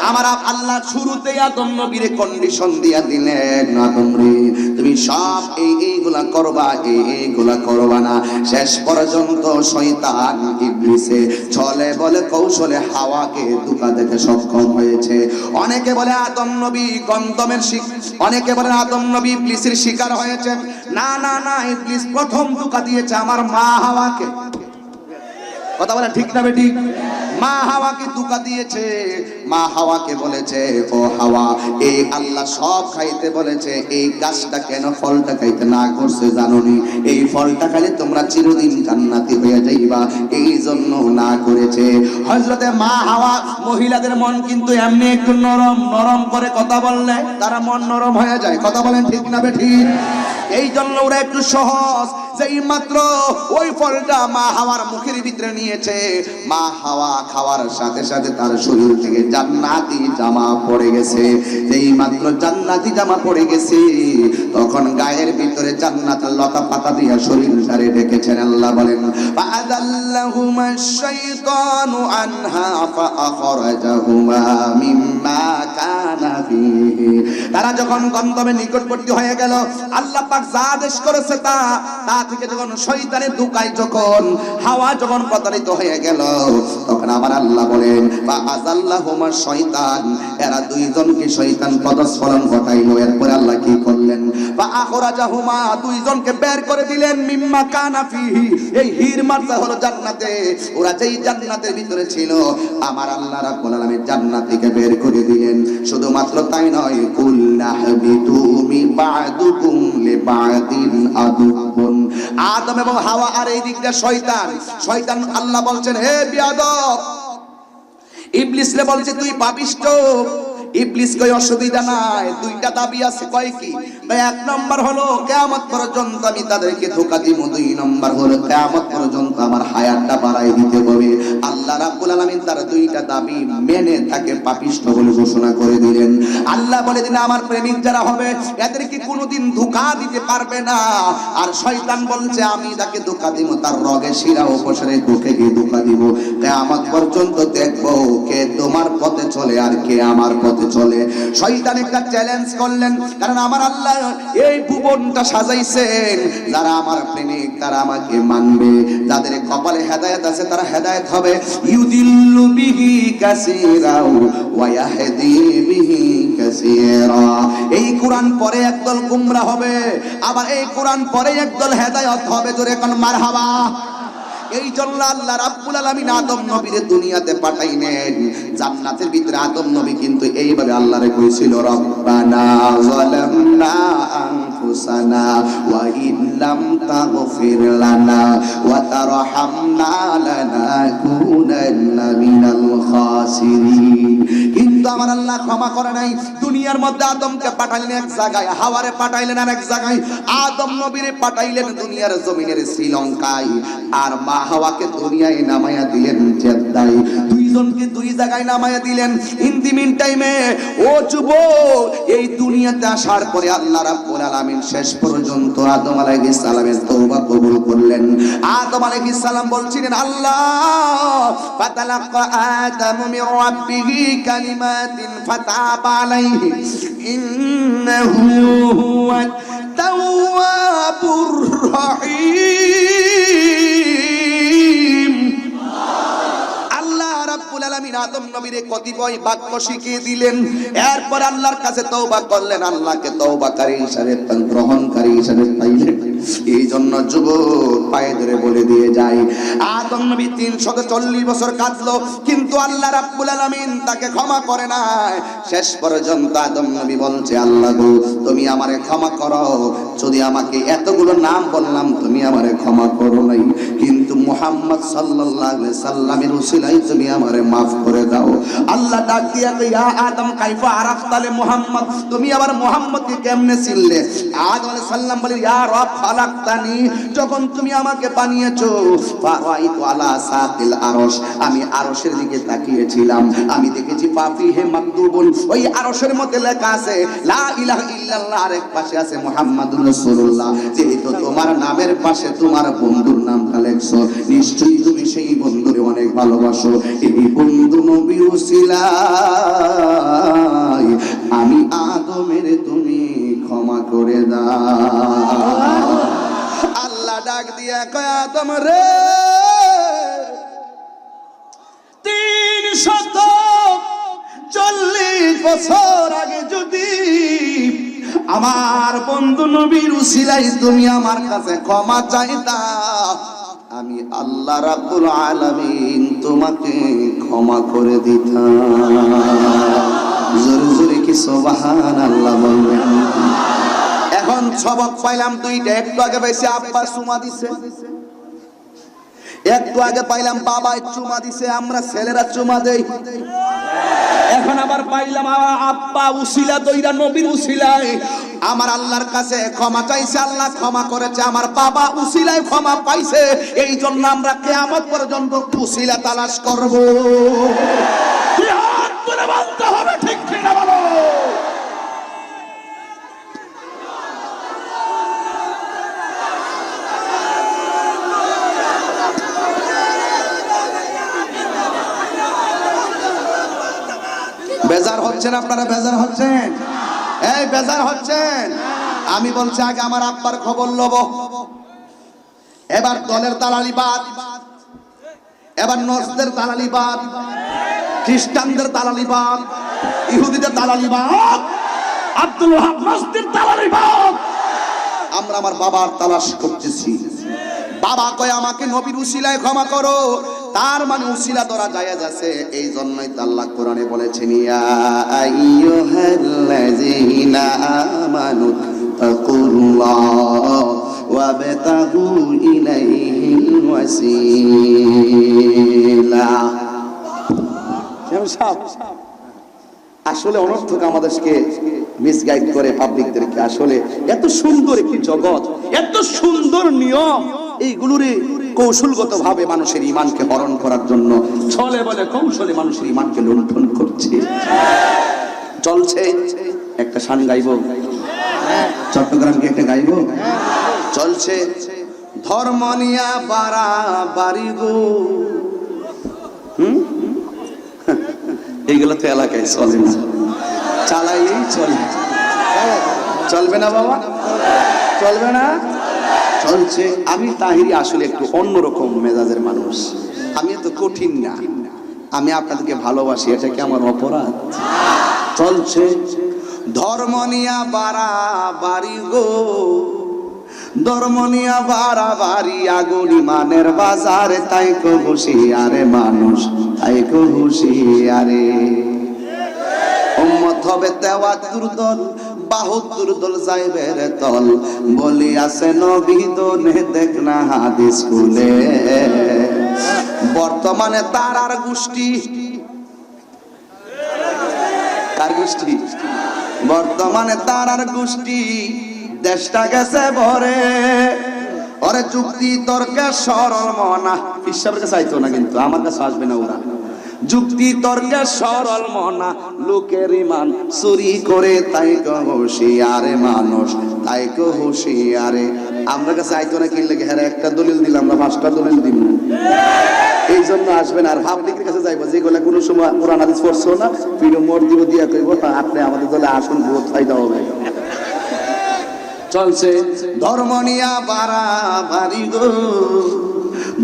আমার আল্লাহ শুরুতেই আদম নবীরে কন্ডিশন দিয়া দিলেন, আদম রে তুমি সব এইগুলা করবা, এইগুলা করবা না। শেষ পর্যন্ত শয়তান ইবলিসে ছলে বলে কৌশলে হাওয়াকে ধোঁকা দিতে সক্ষম হয়েছে। অনেকে বলে আদম নবী গন্ধমের অনেকে বলে আদম নবী ইবলিসের শিকার হয়েছে। না না না, ইবলিস প্রথম ধোঁকা দিয়েছে আমার মা হাওয়াকে। কথা বলে ঠিক না বেটি? মা হাওয়াকে ধোঁকা দিয়েছে। মা হাওয়াকে বলেছে, ও হাওয়া, এই আল্লাহ সব খাইতে বলেছে, এই গাছটা কেন ফলটা খাইতে না করছে জানোনি? এই ফলটা খাইলে তোমরা চিরদিন জান্নাতি হয়ে যাইবা, এই জন্য না করেছে। হযরতে মা হাওয়া, মহিলাদের মন কিন্তু এমনি একটু নরম নরম করে কথা বললে তারা মন নরম হয়ে যায়। কথা বলেন ঠিক না বেটি? এই জন্য ওরা একটু সহজ, যেই মাত্র ওই ফলটা মা হাওয়ার মুখের ভিতরে নিয়েছে, মা হাওয়া খাওয়ার সাথে সাথে তার শরীর থেকে জান্নাতি জামা পড়ে গেছে। যেই মাত্র জান্নাতি জামা পড়ে গেছে, তখন গায়ের ভিতরে জান্নাতের লতা পাতা দিয়ে শরীরটারে ঢেকেছেন। আল্লাহ বলেন ফাআযাল্লাহুমাশ শাইতানু আনহা ফাআখরাজাহুমা মিম্মা কানা ফীহি। তারা যখন গন্তব্যের নিকটবর্তী হয়ে গেল, আল্লাহ পাক যা আদেশ করেছে তা থেকে যখন শয়তানের ধোঁকায় যখন হাওয়া যখন প্রতারিত হয়ে গেল, তখন আমার আল্লাহ বলেন ফাআযাল্লাহুমা শয়তান, এরা দুইজনকে শয়তান পদস্খলন ঘটাইলো। এরপর আল্লাহ কি করলেন? ফাআখরাজাহুমা, দুইজনকে বের করে দিলেন মিম্মা কানা ফীহি, এই হির মারজা হলো জান্নাতে। ওরা যেই জান্নাতের ভিতরে ছিল, আমার আল্লাহ রাব্বুল আলামিন জান্নাত থেকে বের করে দিলেন। শুধুমাত্র তাই নয়, কুল্লাহবিতু মিন বা'দুকুম লিবা'দিন আদুবুন। আদম এবং হাওয়া আর এই দিকটা শয়তান। শয়তান আল্লাহ বলছেন, হে বিয়াদব, ইবলিসরে বলছে তুই পাপিষ্ঠ। ইবলিস কই অসুবিধা নাই, দুইটা দাবি আছে। কয় কি? এক নম্বর হলো কিয়ামত পর্যন্ত আমি তাদেরকে ধোঁকা দিব, দুই নম্বর হলো কিয়ামত পর্যন্ত আমার হায়াতটা বাড়াই দিতে হবে। আল্লাহ রাব্বুল আলামিন তার দুইটা দাবি মেনে তাকে পাপিষ্ঠ বলে ঘোষণা করে দিলেন। আল্লাহ বলে দিলেন আমার প্রেমিক যারা হবে এদেরকে কোনোদিন ধোঁকা দিতে পারবে না। আর শয়তান বলছে আমি তাকে ধোঁকা দিব, তার রগে শিরা উপশরে ঢুকে গিয়ে ধোঁকা দিব। কিয়ামত পর্যন্ত দেখবো কে তোমার পথে চলে আর কে আমার পথে চলে। শয়তান একটা চ্যালেঞ্জ করলেন, কারণ আমার আল্লাহ এই ভুবনটা সাজাইছেন, যারা আমার প্রেমিক তারা আমাকে মানবে, যাদের কপালে হেদায়েত আছে তারা হেদায়েত হবে। ইউদিল্লু বিহি কাসীরা ওয়া ইয়াহদি বিহি কাসীরা। এই কোরআন পরে একদল গোমরা হবে, আবার এই কোরআন পরে একদল হেদায়েত হবে। জোরে কোন মারহাবা। এই জন্য আল্লাহ রাব্বুল আলামিন আদম নবীরে দুনিয়াতে পাঠাইলেন। জান্নাতের ভিতরে আদম নবী কিন্তু এইভাবে আল্লাহরে কইছিল, রব্বানা যালামনা আনফুসানা ওয়া ইল্লাম তাগফির লানা ওয়া তারহামনা লানাকুনান্না মিনাল খাসিরিন। কিন্তু আমার আল্লাহ ক্ষমা করে নাই। দুনিয়ার মধ্যে আদমকে পাঠাইলেন এক জায়গায়, হাওয়ারে পাঠাইলেন আর এক জায়গায়, আদম নবীরে পাঠাইলেন দুনিয়ার জমিনের শ্রীলঙ্কায়, আর মা হাওয়াকে দুনিয়ায় নামায়া দিলেন জেদ্দায়। দুইজনকে দুই জায়গায় নামায়া দিলেন। ইন দি মিন টাইমে ও যুবক, এই দুনিয়াতে আসার পরে আল্লাহ রাব্বুল আলামিন শেষ পর্যন্ত আদম আলাইহিস সালামের তওবা কবুল করলেন। আদম আলাইহিস সালাম বলছিলেন, আল্লাহ ফাতালাক্কা আদামু মির রাব্বিহি কালিমাতিন ফাতাবা আলাইহি ইন্নাহু হুয়াত তাওয়াবুর রহিম। আল্লাহ রাব্বুল আলামিন আদম নবীরে কতিপয় বাক্য শিখিয়ে দিলেন। এরপর আল্লাহর কাছে তওবা করলেন, আল্লাহকে তওবাকারী হিসেবে গ্রহণকারী হিসেবে পাইলেন। এই জন্য যুবক পায়ে ধরে বলে দিয়ে যায়, আদম নবী 340 বছর কাটলো, কিন্তু আল্লাহ রাব্বুল আলামিন তাকে ক্ষমা করে নাই। শেষ পর্যন্ত আদম নবী বলছে, আল্লাহ গো তুমি আমারে ক্ষমা করো, যদি আমাকে এতগুলো নাম বললাম তুমি আমারে ক্ষমা করো নাই, কিন্তু মুহাম্মদ সাল্লাল্লাহু আলাইহি সাল্লামের উসিলায় তুমি আমারে maaf করে দাও। আল্লাহ ডাক দিয়া কই, ইয়া আদম কাইফা আরাফতালে মুহাম্মদ, তুমি আবার মুহাম্মদকে কেমনে চিনলে? আদম আলাইহিস সালাম বলে, ইয়া রব খালাকতানি, যখন তুমি আমাকে বানিয়েছো ফারাইতু আলা সাতিল আরশ, আমি আরশের দিকে তাকিয়েছিলাম, আমি দেখেছি ফাফিহে মাকতুবুন, ওই আরশের মধ্যে লেখা আছে লা ইলাহা ইল্লাল্লাহ, আর এক পাশে আছে মুহাম্মাদুর রাসূলুল্লাহ। যেহেতু তোমার নামের পাশে তোমার বন্ধুর নামটা লেখছো, নিশ্চয়ই তুমি সেই বন্ধুরে অনেক ভালোবাসো। এই বন্ধু নবী উসিলায় আমি আদমের তুমি ক্ষমা করে দাও। আল্লাহ ডাক দিয়া কয়, আদম রে 340 বছর আগে যদি আমার বন্ধু নবীর উসিলায় তুমি আমার কাছে ক্ষমা চাইতা, আমি আল্লাহ রাব্বুল আলামিন তোমাকে ক্ষমা করে দিতাম। জোরে জোরে কি সুবহানাল্লাহ বলবেন? এখন সবক পাইলাম দুইটা। একটু আগে পাইছি আব্বা চুমা দিছে, একটু আগে পাইলাম বাবা চুমা দিছে, আমরা ছেলেরা চুমা দেই। এখন আবার পাইলাম আব্বা উসিলা দইরা নবীর উসিলায় আমার আল্লাহর কাছে ক্ষমা চাইছে, আল্লাহ ক্ষমা করেছে, আমার বাবা উসিলায় ক্ষমা পাইছে। এই জন্য আমরা কিয়ামত পর্যন্ত উসিলা তালাশ করব। জিহাদ করে বলতে হবে, ঠিক কিনা বলো? বেজার হচ্ছেন আপনারা? বেজার হচ্ছেন? এই বেজার হচ্ছেন? আমি বলছি আগে আমার আব্বার খবর লব। এবার দলের দালালি বাদ, এবার নজদের দালালি বাদ, খ্রিস্টানদের দালালি বাদ, ইহুদিদের দালালি বাদ, আব্দুল ওয়াহাব নজদের দালালি বাদ। আমরা আমার বাবার তালাশ করতেছি। বাবা কয় আমাকে নবীর উসিলায় ক্ষমা করো, তার মানে উসিলা ধরা জায়েজ আছে। এই জন্যই তো আল্লাহ কোরআনে বলেছেন, ইয়া আইয়ুহাল্লাযীনা আমানু তাকুল্লাহ ওয়াবতাগু ইলাইহিল ওয়াসিলা। আসলে অনর্থক আমাদেরকে মিসগাইড করে পাবলিকদেরকে। আসলে এত সুন্দর একটি জগৎ, এত সুন্দর নিয়ম, এইগুলোরে কৌশলগত ভাবে মানুষের ঈমানকে হরণ করার জন্য ছলে বলে কৌশলে মানুষের ঈমানকে লুণ্ঠন করছে, চলছে। একটা শান গাইব, চট্টগ্রামকে একটা গাইব, চলছে। ধর্ম নিয়া বাড়াবাড়ি গো, এইগুলো তো এলাকায় চলে না, চালাইলেই চলে। চলবে না বাবা, চলবে না, চলছে। আমি তাহিরি আসলে একটু অন্যরকম মেজাজের মানুষ, আমি এত কঠিন না, আমি আপনাদেরকে ভালোবাসি, এটা কি আমার অপরাধ? চলছে। ধর্ম নিয়া বাড়াবাড়ি গো, ধর্ম নিয়া বাড়াবাড়ি আগুন ইমানের বাজারে, তাই কো হুঁশিয়ারে মানুষ, তাই কো হুঁশিয়ারে। উম্মত হবে 73 দল, 72 দল যাইবে রে তল, বলি আছে নবী দনে দেখ না হাদিস খুলে। বর্তমানে তারার গোষ্ঠী, কার গোষ্ঠী? বর্তমানে তারার গোষ্ঠী দেশটা গেছে ভরে। ওরে যুক্তি তর্কে সরল মনা, ঈশ্বরের কাছে আইতো না, কিন্তু আমার কাছে আসবে না ওরা। যুক্তি তর্কে সরল মনা, লোকের ইমান চুরি করে, তাই কো হুঁশিয়ারে মানুষ, তাই কো হুঁশিয়ারে। আমরা কাছে আইতো না, কিনলে হ্যাঁ একটা দলিল দিলাম, আমরা 5টা দলিল দিব, এই জন্য আসবেন। আর পাবলিকের কাছে যাইবো, যেগুলো কোনো সময় কোরআন হাদিস পড়ছো না, ভিডিও মোর দিব দিয়া কইব আপনি আমাদের দলে আসুন, বহুত ফায়দা হবে। চলছে ধর্ম নিয়া বাড়াবাড়ি গো,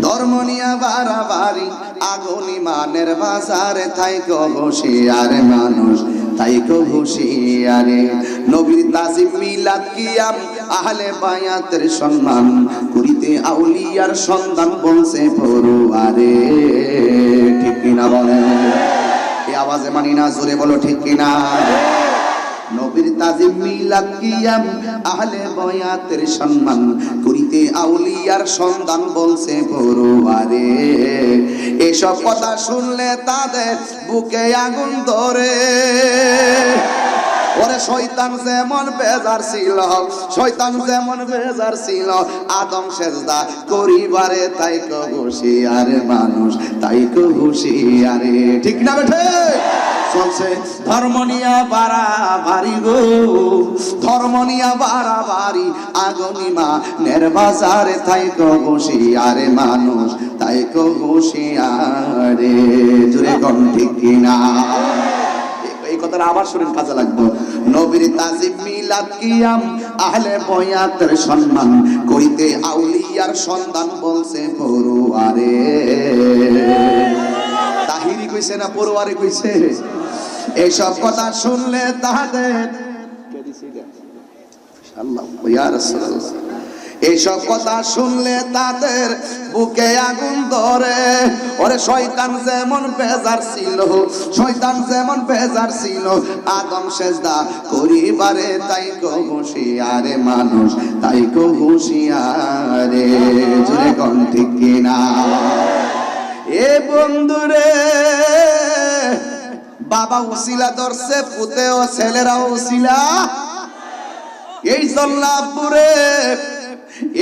ধর্ম নিয়া বাড়াবাড়ি আগুন ইমানের বাজারে, তাই কো হুঁশিয়ারে মানুষ, তাই কো হুঁশিয়ারে। নবীর তাজিম মিলাদ কিয়াম আহলে বায়াতের সম্মান করিতে আউলিয়ার সন্ধান বলছে পড়ুয়ারে, ঠিক কিনা বলেন? এই আওয়াজে মানি না, জোরে বলো ঠিক কিনা। নবীর তাজিম মিলাদ কিয়াম আহলে বায়াতের সম্মান করিতে আউলিয়ার সন্ধান বলছে পড়ুয়ারে। এসব কথা শুনলে তাদের বুকে আগুন ধরে। ওরে শয়তান যেমন বেজার ছিল, শয়তান যেমন বেজার ছিল আদম সেজদা করিবারে, তাই কো হুঁশিয়ারে মানুষ, তাই কো হুঁশিয়ারে, ঠিক না বেঠে? চলছে ধর্ম নিয়া বাড়াবাড়ি গো, ধর্ম নিয়া বাড়াবাড়ি আগুন ইমানের বাজারে, তাই কো হুঁশিয়ারে মানুষ, তাই কো হুঁশিয়ারে। জোরে কোন ঠিক কিনা? এই কথাটা আবার শুনেন, কাজে লাগবে। নবীর তাজিম মিলাদ কিয়াম আহলে বায়াতের সম্মান করিতে আউলিয়ার সন্ধান বলছে পড়ুয়ারে। তাহিরি কইছে না পড়ুয়ারে কইছে? এইসব কথা শুনলে তাদের, আল্লাহ ইয়া রাসূলুল্লাহ, এইসব কথা শুনলে তাদের বুকে আগুন ধরে। ওরে শয়তান যেমন বেজার ছিল, শয়তান যেমন বেজার ছিল আদম সেজদা করিবারে, তাই কো হুঁশিয়ারে মানুষ, তাই কো হুঁশিয়ারে। জোরে কোন ঠিক কিনা? এ বন্ধুরে, বাবা উসিলা ধরছে, পুতে ও ছেলেরাও উসিলা। এই জল্লাপুরে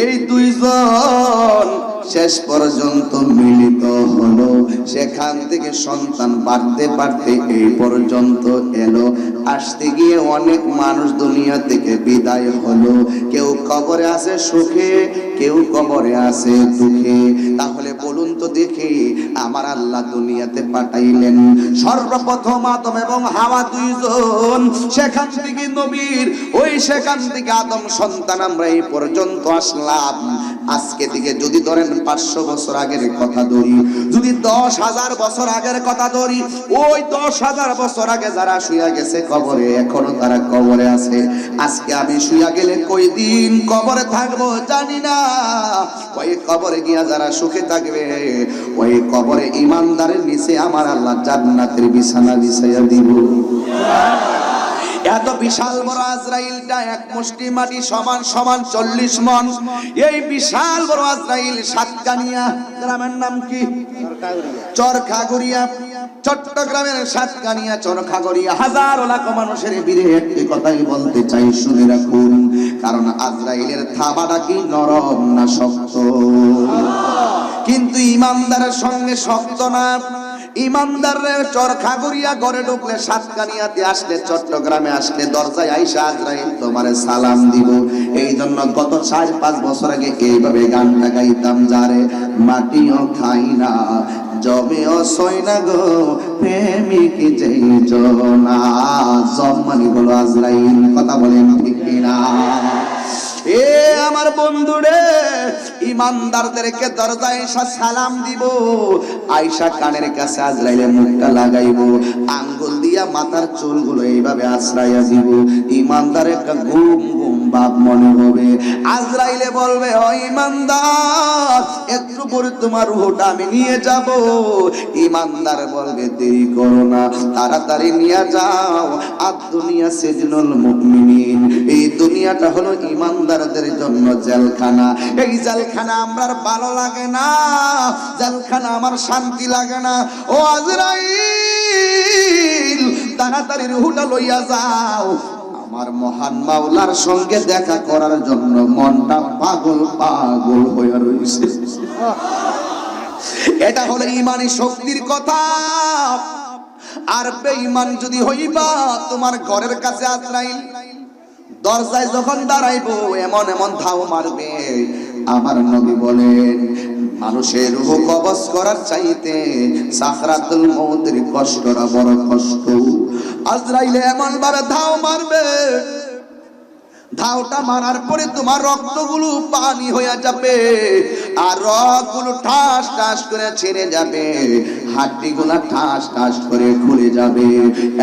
এই দুইজন শেষ পর্যন্ত মিলিত হলো, সেখান থেকে সন্তান বাড়তে বাড়তে এই পর্যন্ত এলো। আসতে গিয়ে অনেক মানুষ দুনিয়া থেকে বিদায় হলো, কেউ কবরে আছে সুখে, কেউ কবরে আছে দুঃখে। তাহলে বলুন তো দেখি, আমার আল্লাহ দুনিয়াতে পাঠাইলেন সর্বপ্রথম আদম এবং হাওয়া দুইজন, সেখান থেকে নবীর ওই সেখান থেকে আদম সন্তান আমরা এই পর্যন্ত আসলাম। আজকে থেকে যদি ধরেন 500 বছর আগের কথা ধরি, যদি 10,000 বছর আগের কথা ধরি, ওই 10,000 বছর আগে যারা শুয়া গেছে কবরে, এখনো তারা কবরে আছে। আজকে আমি শুয়া গেলে কই দিন কবরে থাকবো জানি না। ওই কবরে গিয়া যারা সুখে থাকবে, ওই কবরে ইমানদারের নিচে আমার আল্লাহ জান্নাতের বিছানা বিছাইয়া দিব। এত বিশাল বড় আজরাইলটা এক মুষ্টি মাটি সমান সমান 40 মণ। এই বিশাল বড় আজরাইল সাতকানিয়া গ্রামের নাম কি? চরখাগড়িয়া। চট্টগ্রামের সাতকানিয়া চরখাগড়িয়া হাজার লাখো মানুষের ভিড়ে একটি কথাই বলতে চাই, শুনে রাখুন। কারণ আজরাইলের থাবাটা কি নরম না শক্ত? কিন্তু ইমানদারের সঙ্গে শক্ত না। ইমানদারের চরখাগড়িয়া ঘরে ঢুকলে, সাতকানিয়াতে আসলে, চট্টগ্রামে আসলে দরজায় আইসা আজরাইল তোমারে সালাম দিব। এই জন্য গত 4-5 বছর আগে এইভাবে গানটা গাইতাম, যারে মাটিও খাই না জমেও সই না গো প্রেমিক যেই জনা। জমানি হলো আজরাইল, কথা বলেন ঠিক কিনা? এ আমার বন্ধুরে, ইমানদারদেরকে দরজায় এসে সালাম দিব, আয়েশা কানের কাছে আজরাইলে মুখটা লাগাইব, আঙ্গুল দিয়া মাথার চুলগুলো এইভাবে আশ্রাইয়া দিব। ইমানদার একটা ঘুম ঘুম ভাব মনে হবে। আজরাইলে বলবে, ও ইমানদার, একটু পরে তোমার রূহটা আমি নিয়ে যাব। ইমানদার বলবে, দেরি করো না, তাড়াতাড়ি নিয়ে যাও। আর দুনিয়া সিজনুল মুমিনিন, এই দুনিয়াটা হলো ইমানদারদের জন্য জেলখানা। এই জেলখানা আমার ভালো লাগে না, জেলখানা আমার শান্তি লাগে না। ও আজরাইল, তাড়াতাড়ি রূহটা লইয়া যাও, আমার মহান মাওলার সঙ্গে দেখা করার জন্য মনটা পাগল পাগল হয়ে রয়েছে। এটা হলো ইমানি শক্তির কথা। আর বেঈমান যদি হইবা, তোমার ঘরের কাছে আজরাইল দরজায় যখন দাঁড়াইবো, এমন এমন ধাও মারবে। আমার নবী বলেন, মানুষের রূহ কবজ করার চাইতে সাকরাতুল মউতের কষ্টটা বড় কষ্ট। আজরাইলে এমন ভাবে ধাও মারবে, ধাওটা মারার পরে তোমার রক্তগুলো পানি হয়ে যাবে, আর রক্তগুলো ঠাস ঠাস করে ছেড়ে যাবে, হাড্ডিগুলো ঠাস ঠাস করে খুলে যাবে।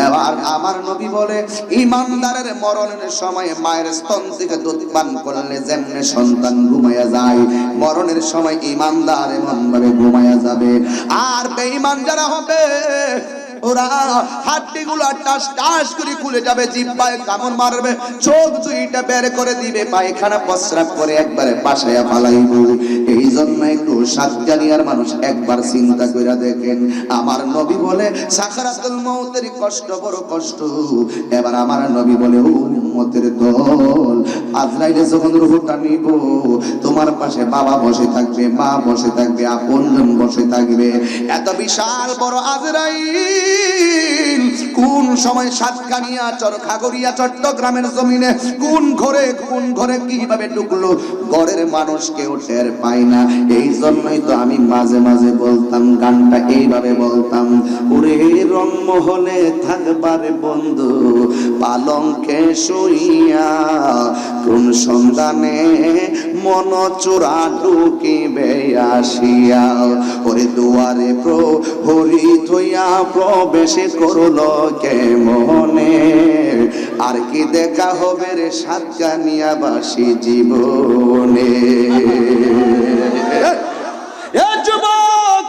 এবার আমার নবী বলে, ইমানদারের মরণের সময় মায়ের স্তন থেকে দুধ পান করলে যেমনে সন্তান ঘুমায়া যায়, মরণের সময় ইমানদার এমন ভাবে ঘুমায়া যাবে। আর বেঈমান যারা হবে, ওরা হাড্ডিগুলো টাস টাস করে খুলে যাবে, জিহ্বায় কামড় মারবে, চোখ দুইটা বের করে দিবে, পায়খানা প্রস্রাব করে একবারে পাশায়া ফালাইব। এই জন্য একটু সাতকানিয়ার মানুষ একবার চিন্তা করে দেখেন। আমার নবী বলে, সাকরাতুল মউতের কষ্ট বড় কষ্ট। এবার আমার নবী বলে, ও উম্মতের দল, আজরাইলে যখন রূহটা নিব, তোমার পাশে বাবা বসে থাকবে, মা বসে থাকবে, আপনজন বসে থাকবে। এত বিশাল বড় আজরাইল কোন সময় সাতকানিয়া চরখাগড়িয়া চট্টগ্রামের জমিনে কোন ঘরে কিভাবে ঢুকলো, ঘরের মানুষ কেউ টের পায় না। এই জন্যই তো আমি মাঝে মাঝে বলতাম, গানটা এইভাবে বলতাম, ওরে রংমহলে থাকবারে বন্ধু, পালঙ্কে শুইয়া কোন সন্ধানে মন চোরা ঢুকিবে আসিয়া, ওরে দুয়ারে প্রহরী থইয়া প্রবেশ করলো কে মনে, আর কি দেখা হবে রে সাতকানিয়াবাসী জীবনে। যুবক,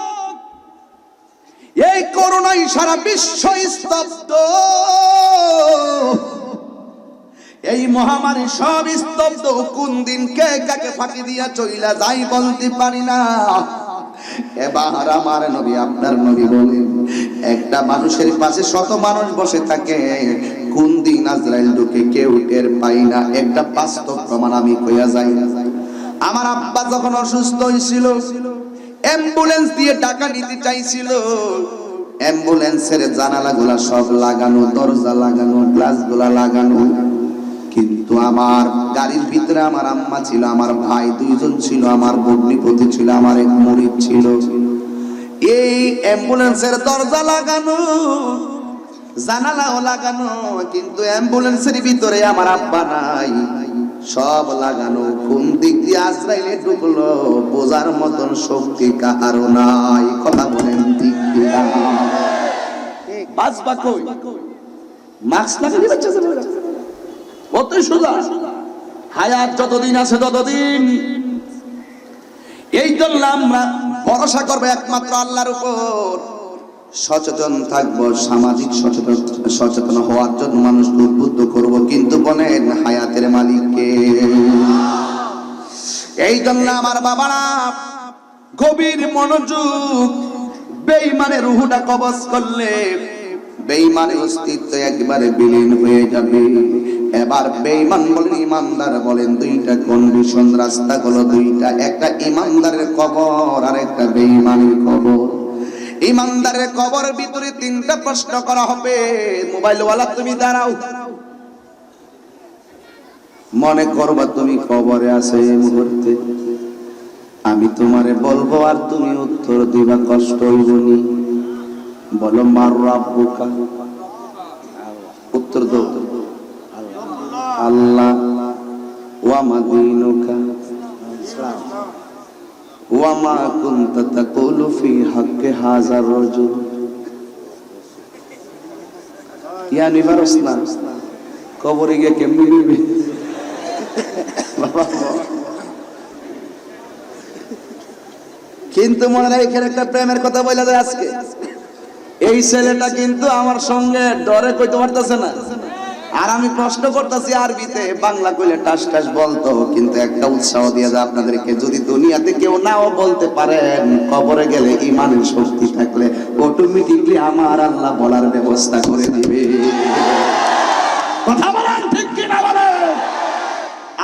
এই করোনায় সারা বিশ্ব স্তব্ধ, এই মহামারী সব স্তব্ধ। কোন দিন কে কাকে ফাঁকি দিয়া চইলা যাই বলতে পারি না। এবার আমার নবী, আপনার নবী বলেন, একটা মানুষের পাশে শত মানুষ বসে থাকে, কোন দিন আজরাইল ঢুকে কেউ টের পাই না। একটা বাস্তব প্রমাণ আমি কইয়া যাই। আমার আব্বা যখন অসুস্থ হয়েছিল, অ্যাম্বুলেন্স দিয়ে টাকা নিতে চাইছিল, অ্যাম্বুলেন্সের জানালাগুলা সব লাগানো, দরজা লাগানো, গ্লাসগুলা লাগানো, কিন্তু আমার গাড়ির ভিতরে আমার আম্মা ছিল, আমার ভাই দুইজন ছিল, আমার ভগ্নিপতি ছিল, আমার এক মুরিদ ছিল। এই অ্যাম্বুলেন্সের দরজা লাগানো, জানালাও লাগানো, কিন্তু অ্যাম্বুলেন্সের ভিতরে আমার আব্বা নাই, সব লাগানো। কোন দিক দিয়ে আজরাইলে ঢুকলো বোঝার মতন শক্তি কাহারও নাই। কথা বলেন ঠিক কিনা? বাঁচবা কই? মাস্ক লাগালে বাচ্চা যাবে না, কতই সোজা। হায়াত যতদিন আছে ততদিন। এই জন্য আমরা ভরসা করবো একমাত্র আল্লাহর উপর, সচেতন থাকবো, সামাজিক সচেতন হওয়ার জন্য মানুষকে উদ্বুদ্ধ করব, কিন্তু বলেন হায়াতের মালিককে। এই জন্য আমার বাবারা গভীর মনোযোগ। বেঈমানের রূহটা কবজ করলে বেঈমানের অস্তিত্ব একবারে বিলীন হয়ে যাবে। এবার বেঈমান বলেন, ইমানদার বলেন, দুইটা কন্ডিশন, রাস্তা হলো দুইটা, একটা ইমানদারের কবর আর একটা বেঈমানের কবর। ইমানদারের কবরের ভিতরে তিনটা প্রশ্ন করা হবে। মোবাইলওয়ালা তুমি দাঁড়াও, মনে করবা তুমি কবরে আছো এই মুহূর্তে, আমি তোমারে বলবো আর তুমি উত্তর দিবা, কষ্ট হইবনি। বলো মার রাব্বুকা, উত্তর দাও আল্লাহ। ওয়া মা দীনুকা, ওয়া মা কুনতা তাকুলু ফি হাক্কি হাযার রাজুল। ইয়ানি পারস না, কবরে গিয়ে কেমনি নিবি বাবা। কিন্তু মনে হয় এখানে একটা প্রেমের কথা বলা যায় আজকে। এই ছেলেটা কিন্তু আমার সঙ্গে ডরে কইতে পারতেছে না, আর আমি প্রশ্ন করতেছি আরবিতে, বাংলা কইলে টাস টাস বলতো। কিন্তু একটা উৎসাহ দিয়ে যায় আপনাদেরকে, যদি দুনিয়াতে কেউ নাও বলতে পারেন, কবরে গেলে ইমানের শক্তি থাকলে অটোমেটিকলি আমার আল্লাহ বলার ব্যবস্থা করে দিবে। কথা বলেন ঠিক কি না বলেন?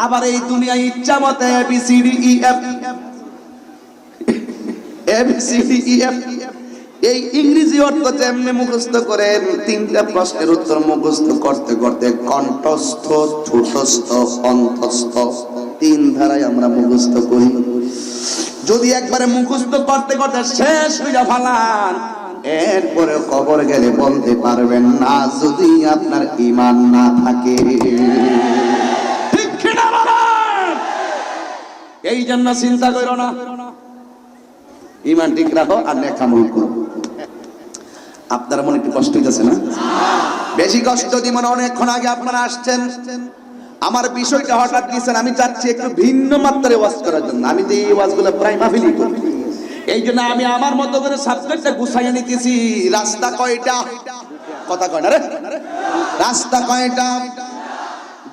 আবার এই দুনিয়ায় ইচ্ছা মতে ABCDEF এই ইংরেজি অর্থ যেমনি মুখস্থ করেন, তিনটা প্রশ্নের উত্তর মুখস্থ করতে করতে কণ্ঠস্থ, ঠোঁটস্থ, অন্তস্থ তিন ধারায় আমরা মুখস্থ করি। যদি একবারে মুখস্থ করতে করতে শেষ হইয়া ফেলান, এরপরে কবর গেলে বলতে পারবেন না, যদি আপনার ঈমান না থাকে। ঠিক কি না বলেন? এই জন্য চিন্তা করো না, ঈমান ঠিক রাখো আর নেক আমল করো। আপনার মনে একটু কষ্ট হইতেছে না? বেশি কষ্ট দিব না। অনেকক্ষণ আগে আপনারা আসছেন, আমার বিষয়টা হঠাৎ দিয়েছেন। আমি চাচ্ছি একটু ভিন্ন মাত্রায় ওয়াজ করার জন্য। আমি যে এই ওয়াজগুলো প্রায় মাহফিলি করি, এই জন্য আমি আমার মতো করে সাবজেক্টটা গুছাইয়া নিতেছি। রাস্তা কয়টা? কথা কয় না রে, রাস্তা কয়টা?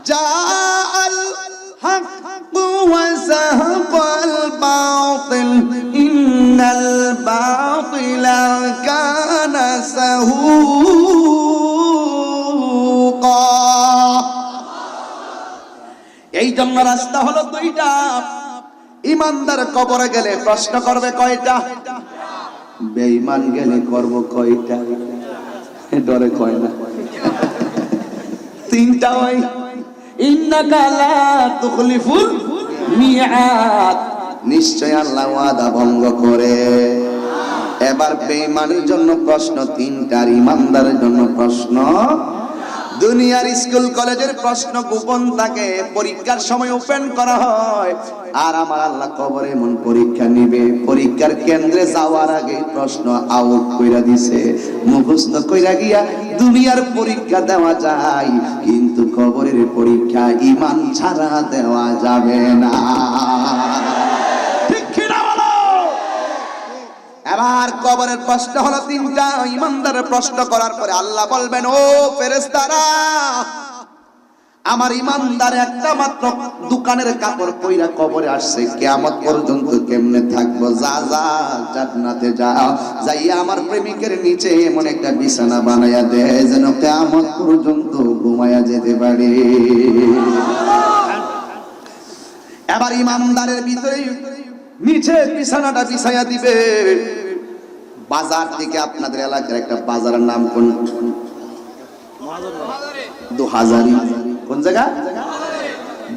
জাআল হক ওয়া যাহাকাল বাতিল ইন্নাল বাতিলা কানা সাহুকা। এই জন্য রাস্তা হলো দুইটা। ইমানদার কবরে গেলে প্রশ্ন করবে কয়টা, বেঈমান গেলে করব কয়টা? ডরে কয় না, তিনটা হয়। ইন্নাকা লা তুখলিফুল মিআদ, নিশ্চয় আল্লাহ ওয়াদা ভঙ্গ করে। এবার বেঈমানের জন্য প্রশ্ন তিনটা, আর ইমানদারের জন্য প্রশ্ন। দুনিয়ার স্কুল কলেজের প্রশ্ন গোপন থাকে, পরীক্ষার সময় ওপেন করা হয়। আর আমার আল্লাহ কবরে এমন পরীক্ষা নিবে, পরীক্ষার কেন্দ্রে যাওয়ার আগে প্রশ্ন আউট কইরা দিছে। মুখস্থ কইরা গিয়া দুনিয়ার পরীক্ষা দেওয়া যায়, কিন্তু কবরের পরীক্ষা ঈমান ছাড়া দেওয়া যাবে না। ঠিক কি না বলো? এবার কবরের প্রশ্ন হলো তিনটা। ইমানদারের প্রশ্ন করার পরে আল্লাহ বলবেন, ও ফেরেশতারা, আমার ইমানদার একটা মাত্র দোকানের কাপড় পইরা কবরে আসছে, কিয়ামত পর্যন্ত কেমনে থাকবো? যা যা জান্নাতে যা, যাইয়া আমার প্রেমিকের নিচে এমন একটা বিছানা বানায়া দে, যেন কিয়ামত পর্যন্ত ঘুমায়া যেতে পারে। এবার ইমানদারের ভিতরে নিচে বিছানাটা বিছায়া দিবে। বাজার থেকে, আপনাদের এলাকার একটা বাজারের নাম কোন? দুহাজারি। কোন জায়গা?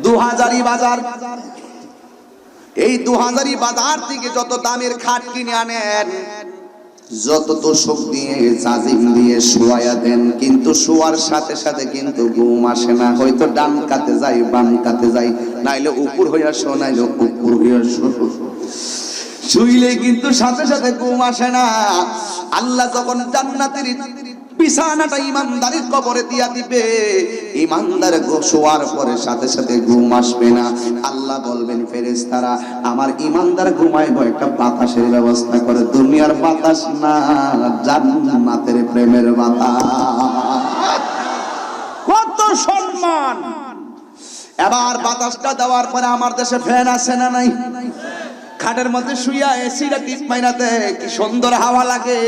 দুহাজারি বাজার। এই দুহাজারি বাজার থেকে যত দামের খাট কিনে আনেন, যত তোষক দিয়ে, জাজিম দিয়ে শোয়া দেন, কিন্তু শোয়ার সাথে সাথে কিন্তু ঘুম আসে না। হয়তো ডান কাতে যাই, বাম কাতে যাই, নাইলে উপর হইয়া শো, নাইলে উপর হইয়া শো। শুইলে কিন্তু সাথে সাথে ঘুম আসে না। আল্লাহ যখন জান্নাতের বিছানাটা ইমানদারের কবরে দিয়া দিবে, ইমানদার শোয়ার পরে সাথে সাথে ঘুম আসবে না। আল্লাহ বলবেন, ফেরেশতারা, আমার ইমানদার ঘুমাইবো, একটা বাতাসের ব্যবস্থা করে। দুনিয়ার বাতাস না, জান্নাতের প্রেমের বাতাস। কত সম্মান! এবার বাতাসটা দেওয়ার পরে, আমার দেশে ফ্যান আছে না নাই? খাটের মধ্যে শুইয়া এসিটা টিপ মাইরাতে কি সুন্দর হাওয়া লাগে।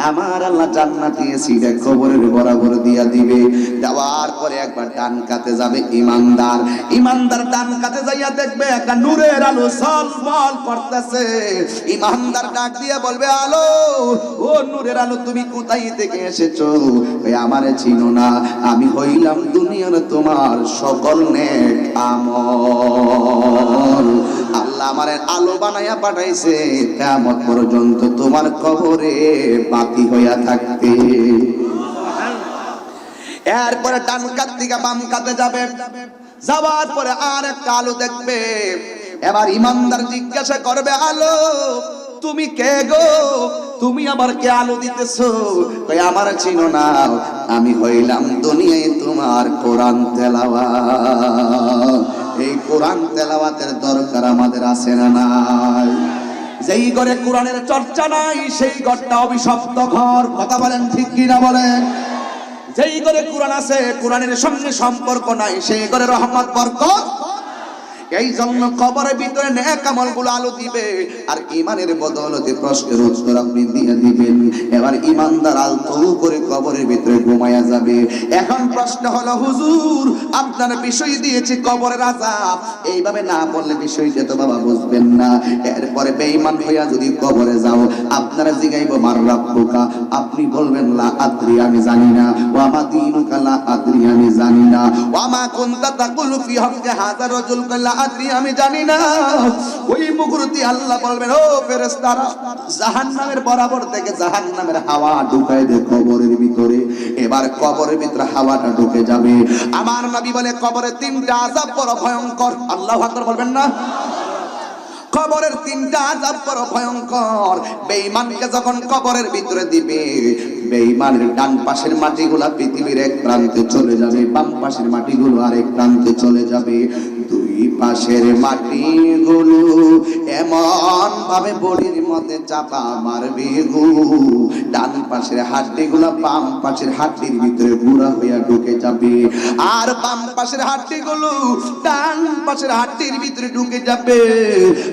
আমার আল্লাহ জান্নাতি এসিটা কবরের বরাবর দিয়া দিবে। দেওয়ার পরে একবার ডান কাতে যাবে ইমানদার। ইমানদার ডান কাতে যাইয়া দেখবে একটা নূরের আলো ঝলমল করতেছে। ইমানদার ডাক দিয়ে বলবে, আলো, ও নূরের আলো, তুমি কোথায় থেকে এসেছো? ওই আমারে চিনো না, আমি হইলাম দুনিয়ার তোমার সকল নেক আমল। আল্লাহ আমারে আলো বানাইয়া পাঠাইছে কিয়ামত পর্যন্ত তোমার কবরে বাতি হইয়া থাকতে। এরপরে ডান কাত থেকে বাম কাতে যাবে। যাওয়ার পরে আর একটা আলো দেখবে। এবার ইমানদার জিজ্ঞাসা করবে আলো তুমি কে গো, তুমি আবার কে আলো দিতেছো? কই আমার চিনো না, আমি হইলাম দুনিয়ায় তোমার কোরআন তেলাওয়াত। এই কোরআন তেলাওয়াতের দরকার আমাদের আছে না নাই? যেই ঘরে কোরআনের চর্চা নাই সেই ঘরটা অভিশপ্ত ঘর। কথা বলেন ঠিক কি না বলেন? যেই ঘরে কোরআন আছে, কোরআনের সঙ্গে সম্পর্ক নাই, সেই ঘরে রহমত বরকত। এই জন্য কবরের ভিতরে নেক আমলগুলো আলো দিবে, আর ইমানের বদৌলতে প্রশ্নের উত্তর আপনি দিয়ে দিবেন। এবার ইমানদার আলতো করে কবরের ভিতরে ঘুমায়া যাবে। এখন প্রশ্ন হলো হুজুর আপনার বিষয় দিয়েছি কবরের আযাব, এইভাবে না বললে বিষয়টা তো বাবা বুঝবেন না। এরপরে বেঈমান হইয়া যদি কবরে যাও, আপনারা জিগাইবো মার রাব্বুকা, আপনি বলবেন লা আদরি আমি জানি না, ওয়া মা দীনুকা লা আদরি আমি জানি না, ওয়া মা কুনতা তাকুলু ফি হাক্কি হাযা রাজুল লা আদরি আমি জানি না। ওই মুহূর্তে আল্লাহ বলবেন ও ফেরেশতারা জাহান্নামের বরাবর থেকে জাহান্নামের হাওয়া ঢুকায় দে কবরের ভিতরে। এবার কবরের ভিতরে হাওয়াটা ঢুকে যাবে। আমার নবী বলে কবরের তিনটা আযাব বড় ভয়ঙ্কর। আল্লাহু আকবার বলবেন না? কবরের তিনটা আযাব বড় ভয়ঙ্কর। বেঈমানকে যখন কবরের ভিতরে দিবে, বেঈমানের ডান পাশের মাটিগুলা পৃথিবীর এক প্রান্তে চলে যাবে, বাম পাশের মাটিগুলো আরেক প্রান্তে চলে যাবে। দুই পাশের মাটিগুলো এমন ভাবে বডির মধ্যে চাপা মারবে গো, ডান পাশের হাড্ডিগুলা বাম পাশের হাড্ডির ভিতরে গুঁড়া হইয়া ঢুকে যাবে, আর বাম পাশের হাড্ডিগুলো ডান পাশের হাড্ডির ভিতরে ঢুকে যাবে।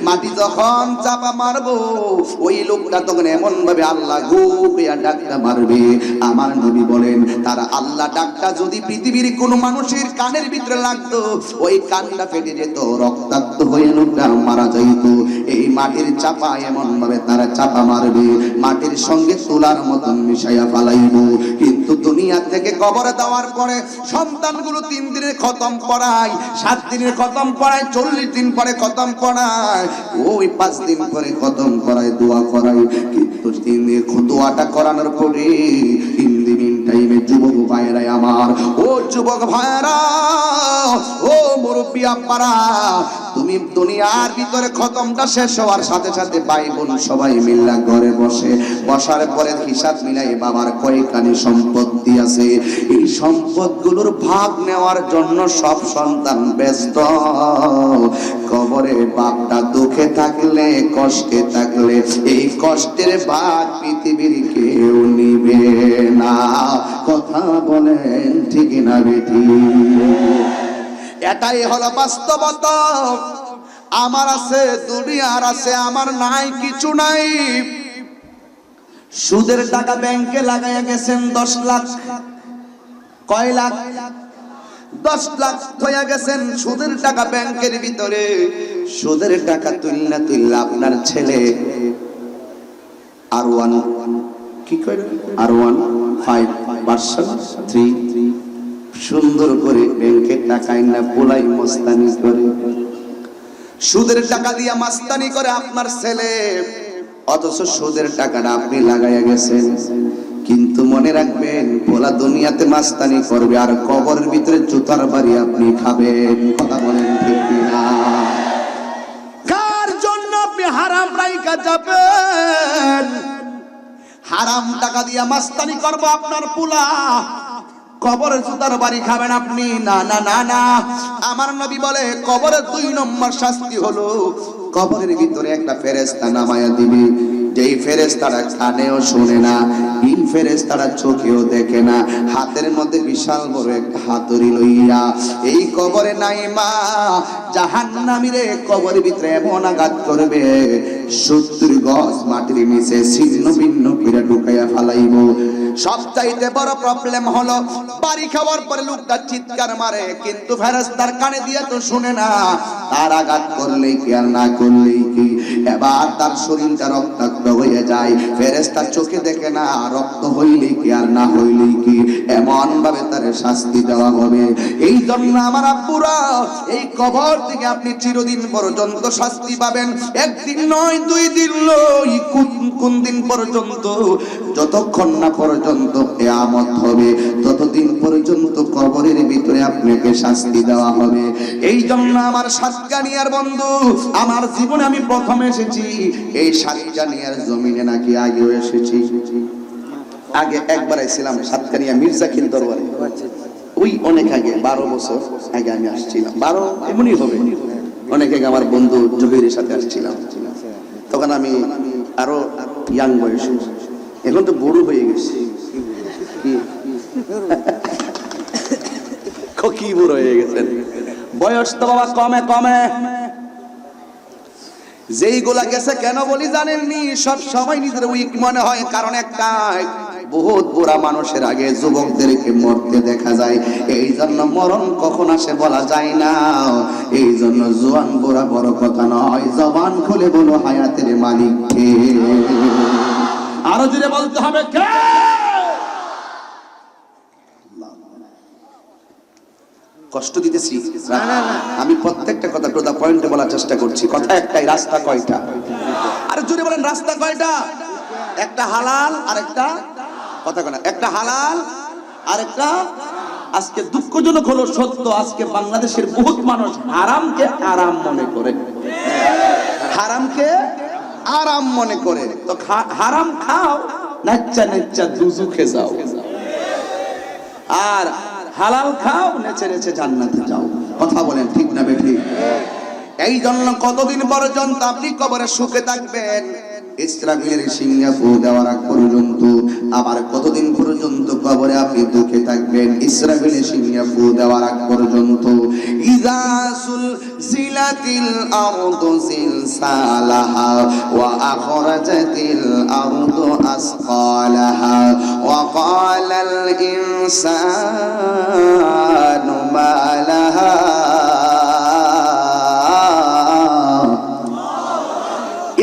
মাটি যখন চাপা মারবো, ওই লোকটা তখন এমন ভাবে আল্লাহ গো হইয়া ডাকটা মারবে। আমার নবী বলেন তার আল্লাহ ডাকটা যদি পৃথিবীর কোন মানুষের কানের ভিতরে লাগতো, ওই কানটা ফেটে যেত, রক্তাক্ত হয়ে লোকটা মারা যাইত। এই মাটির চাপা এমন ভাবে তারা চাপা মারবে, মাটির সঙ্গে তুলার মতন মিশাইয়া ফালাইব। কিন্তু দুনিয়া থেকে কবরে দেওয়ার পরে সন্তানগুলো 3 দিনের খতম পড়ায়, 7 দিনের খতম পড়ায়, 40 দিন পরে খতম পড়ায়, ওই 5 দিন পরে খতম করায়, দোয়া করায়। কিন্তু 3 দিনের দোয়াটা করানোর পরে 3 দিন টাইমে যুবক ভাইরা আমার, ও যুবক ভাইরা, ও মুরব্বী আব্বারা, তুমি দুনিয়ার ভিতরে খতমটা শেষ হওয়ার সাথে সাথে ভাই বোন সবাই মিল্লা ঘরে বসার পরে হিসাব মিলাই বাবার কয়খানি সম্পত্তি আছে, এই সম্পদগুলোর ভাগ নেওয়ার জন্য সব সন্তান ব্যস্ত। কবরে বাপটা দুঃখে থাকলে, কষ্টে থাকলে, এই কষ্টের ভাগ পৃথিবীর কেউ নিবে না। কথা বলেন ঠিক না বেটি? এটাই হলো বাস্তবতা। আমার আছে দুনিয়ার আছে, আমার নাই কিছু নাই। সুদের টাকা ব্যাংকে লাগাইয়া গেছেন 10 লাখ। কয় লাখ? 10 লাখ হইয়া গেছেন সুদের টাকা ব্যাংকের ভিতরে। সুদের টাকা তুললা আপনার ছেলে R1 কি কয় R1 5 ভার্সন 3 সুন্দর করে ব্যাংকে টাকা না পোলাই মস্তানি করে, সুদের টাকা দিয়া মাস্তানি করে আপনার ছেলে, অথচ সুদের টাকাটা আপনি লাগাইয়া গেছেন। কিন্তু মনে রাখবেন পোলা দুনিয়াতে মাস্তানি করবে, আর কবরের ভিতরে জুতার বাড়ি আপনি খাবেন। কথা বলেন ঠিক না? কার জন্য আপনি হারাম রাইখা যাবেন? হারাম টাকা দিয়া মাস্তানি করবো আপনার পোলা, কবরের জুতার বাড়ি খাবেন আপনি? না না না না। আমার নবী বলে কবরের 2 নম্বর শাস্তি হলো কবরের ভিতরে একটা ফেরেশতা নামায়া দিবে, যেই ফেরেশতারা কানেও শুনে না, এই ফেরেশতারা চোখেও দেখে না, হাতের মধ্যে বিশাল বড় একটা হাতুড়ি লইয়া এই কবরে নাইমা জাহান্নামীরে কবরের ভিতরে এমন আঘাত করবে 70 গজ মাটির নিচে ছিন্ন ভিন্ন করে ঢুকাইয়া ফালাইব। সবচাইতে বড় প্রবলেম হলো বাড়ি খাওয়ার পরে লোকটা চিৎকার মারে, কিন্তু ফেরেশতার কানে দিয়ে তো শুনে না, তার আঘাত করলেই কি আর না করলেই কি, এবার তার শরীরটা রক্তাক্ত হয়ে যায়, ফেরেশতার চোখে দেখে না, রক্ত রক্ত হইলে কি আর না হইলে কি, এমন ভাবে তার শাস্তি দেওয়া হবে। এই জন্য আমার আব্বুরা, এই কবর থেকে আপনি চিরদিন পর্যন্ত শাস্তি পাবেন। একদিন নয়, 2 দিন নয়, কোন দিন পর্যন্ত? যতক্ষণ না পর্যন্ত কিয়ামত হবে ততদিন পর্যন্ত কবরের ভিতরে আপনাকে শাস্তি দেওয়া হবে। এই জন্য আমার সাতকানিয়ার বন্ধু, আমার জীবনে আমি প্রথম এসেছি এই সাতকানিয়ার জমিনে, নাকি আগেও এসেছি? আগে একবার এসেছিলাম সাতকানিয়া মির্জাখিল দরবারে, ওই অনেক আগে, 12 বছর আগে আমি আসছিলাম। 12 এমনই হবে, অনেক আগে আমার বন্ধু জহিরের সাথে আসছিলাম। তখন আমি আরো ইয়াং বয়সে, এখন তো বুড়ো হয়ে গেছি। কি বুড়ো হয়ে গেছেন? বয়স তো বাবা কমে কমে। যেইগুলা গেছে কেন বলি জানেননি? সব সময় নিজের উইক মনে হয়, কারণ একটাই, বহুত বুড়া মানুষের আগে যুবকদেরকে মরতে দেখা যায়। এই জন্য মরণ কখন আসে বলা যায় না। এই জন্য জোয়ান বুড়া বড় কথা নয়, জবান খুলে বলো হায়াতের মালিক কে? আরো জোরে বলতে হবে কে? কষ্ট দিতেছি না, আমি প্রত্যেকটা কথা টু দা পয়েন্টে বলার চেষ্টা করছি। কথা একটাই, রাস্তা কয়টা? আরে জোরে বলেন, রাস্তা কয়টা? একটা হালাল আর একটা, কথা কয় না, একটা হালাল আর একটা। আজকে দুঃখজনক হলো সত্য, আজকে বাংলাদেশের বহুত মানুষ হারামকে আরাম মনে করে, হারামকে আরাম মনে করে। তো হারাম খাও, নাচ্চা নাচ্চা দুজুখে যাও, আর হালাল খাও, নেচে নেচে জান্নাতে যাও। কথা বলেন ঠিক না বেঠিক? এই জন্য কতদিন পর্যন্ত আপনি কবরে সুখে থাকবেন? ইসরাফিলের সিংহা ফু দেওয়ার আগ পর্যন্ত। আবার কতদিন পর্যন্ত কবরে আপনি দুঃখে থাকবেন? ইসরাফিলের সিংহা ফু দেওয়ার আগ পর্যন্ত। ইযা সুলজিলাতিল আরদু জিলসালাহা ওয়া আখরাজাতিল আরদু আসকালাহা ওয়া ক্বালাল ইনসানু মা লাহা।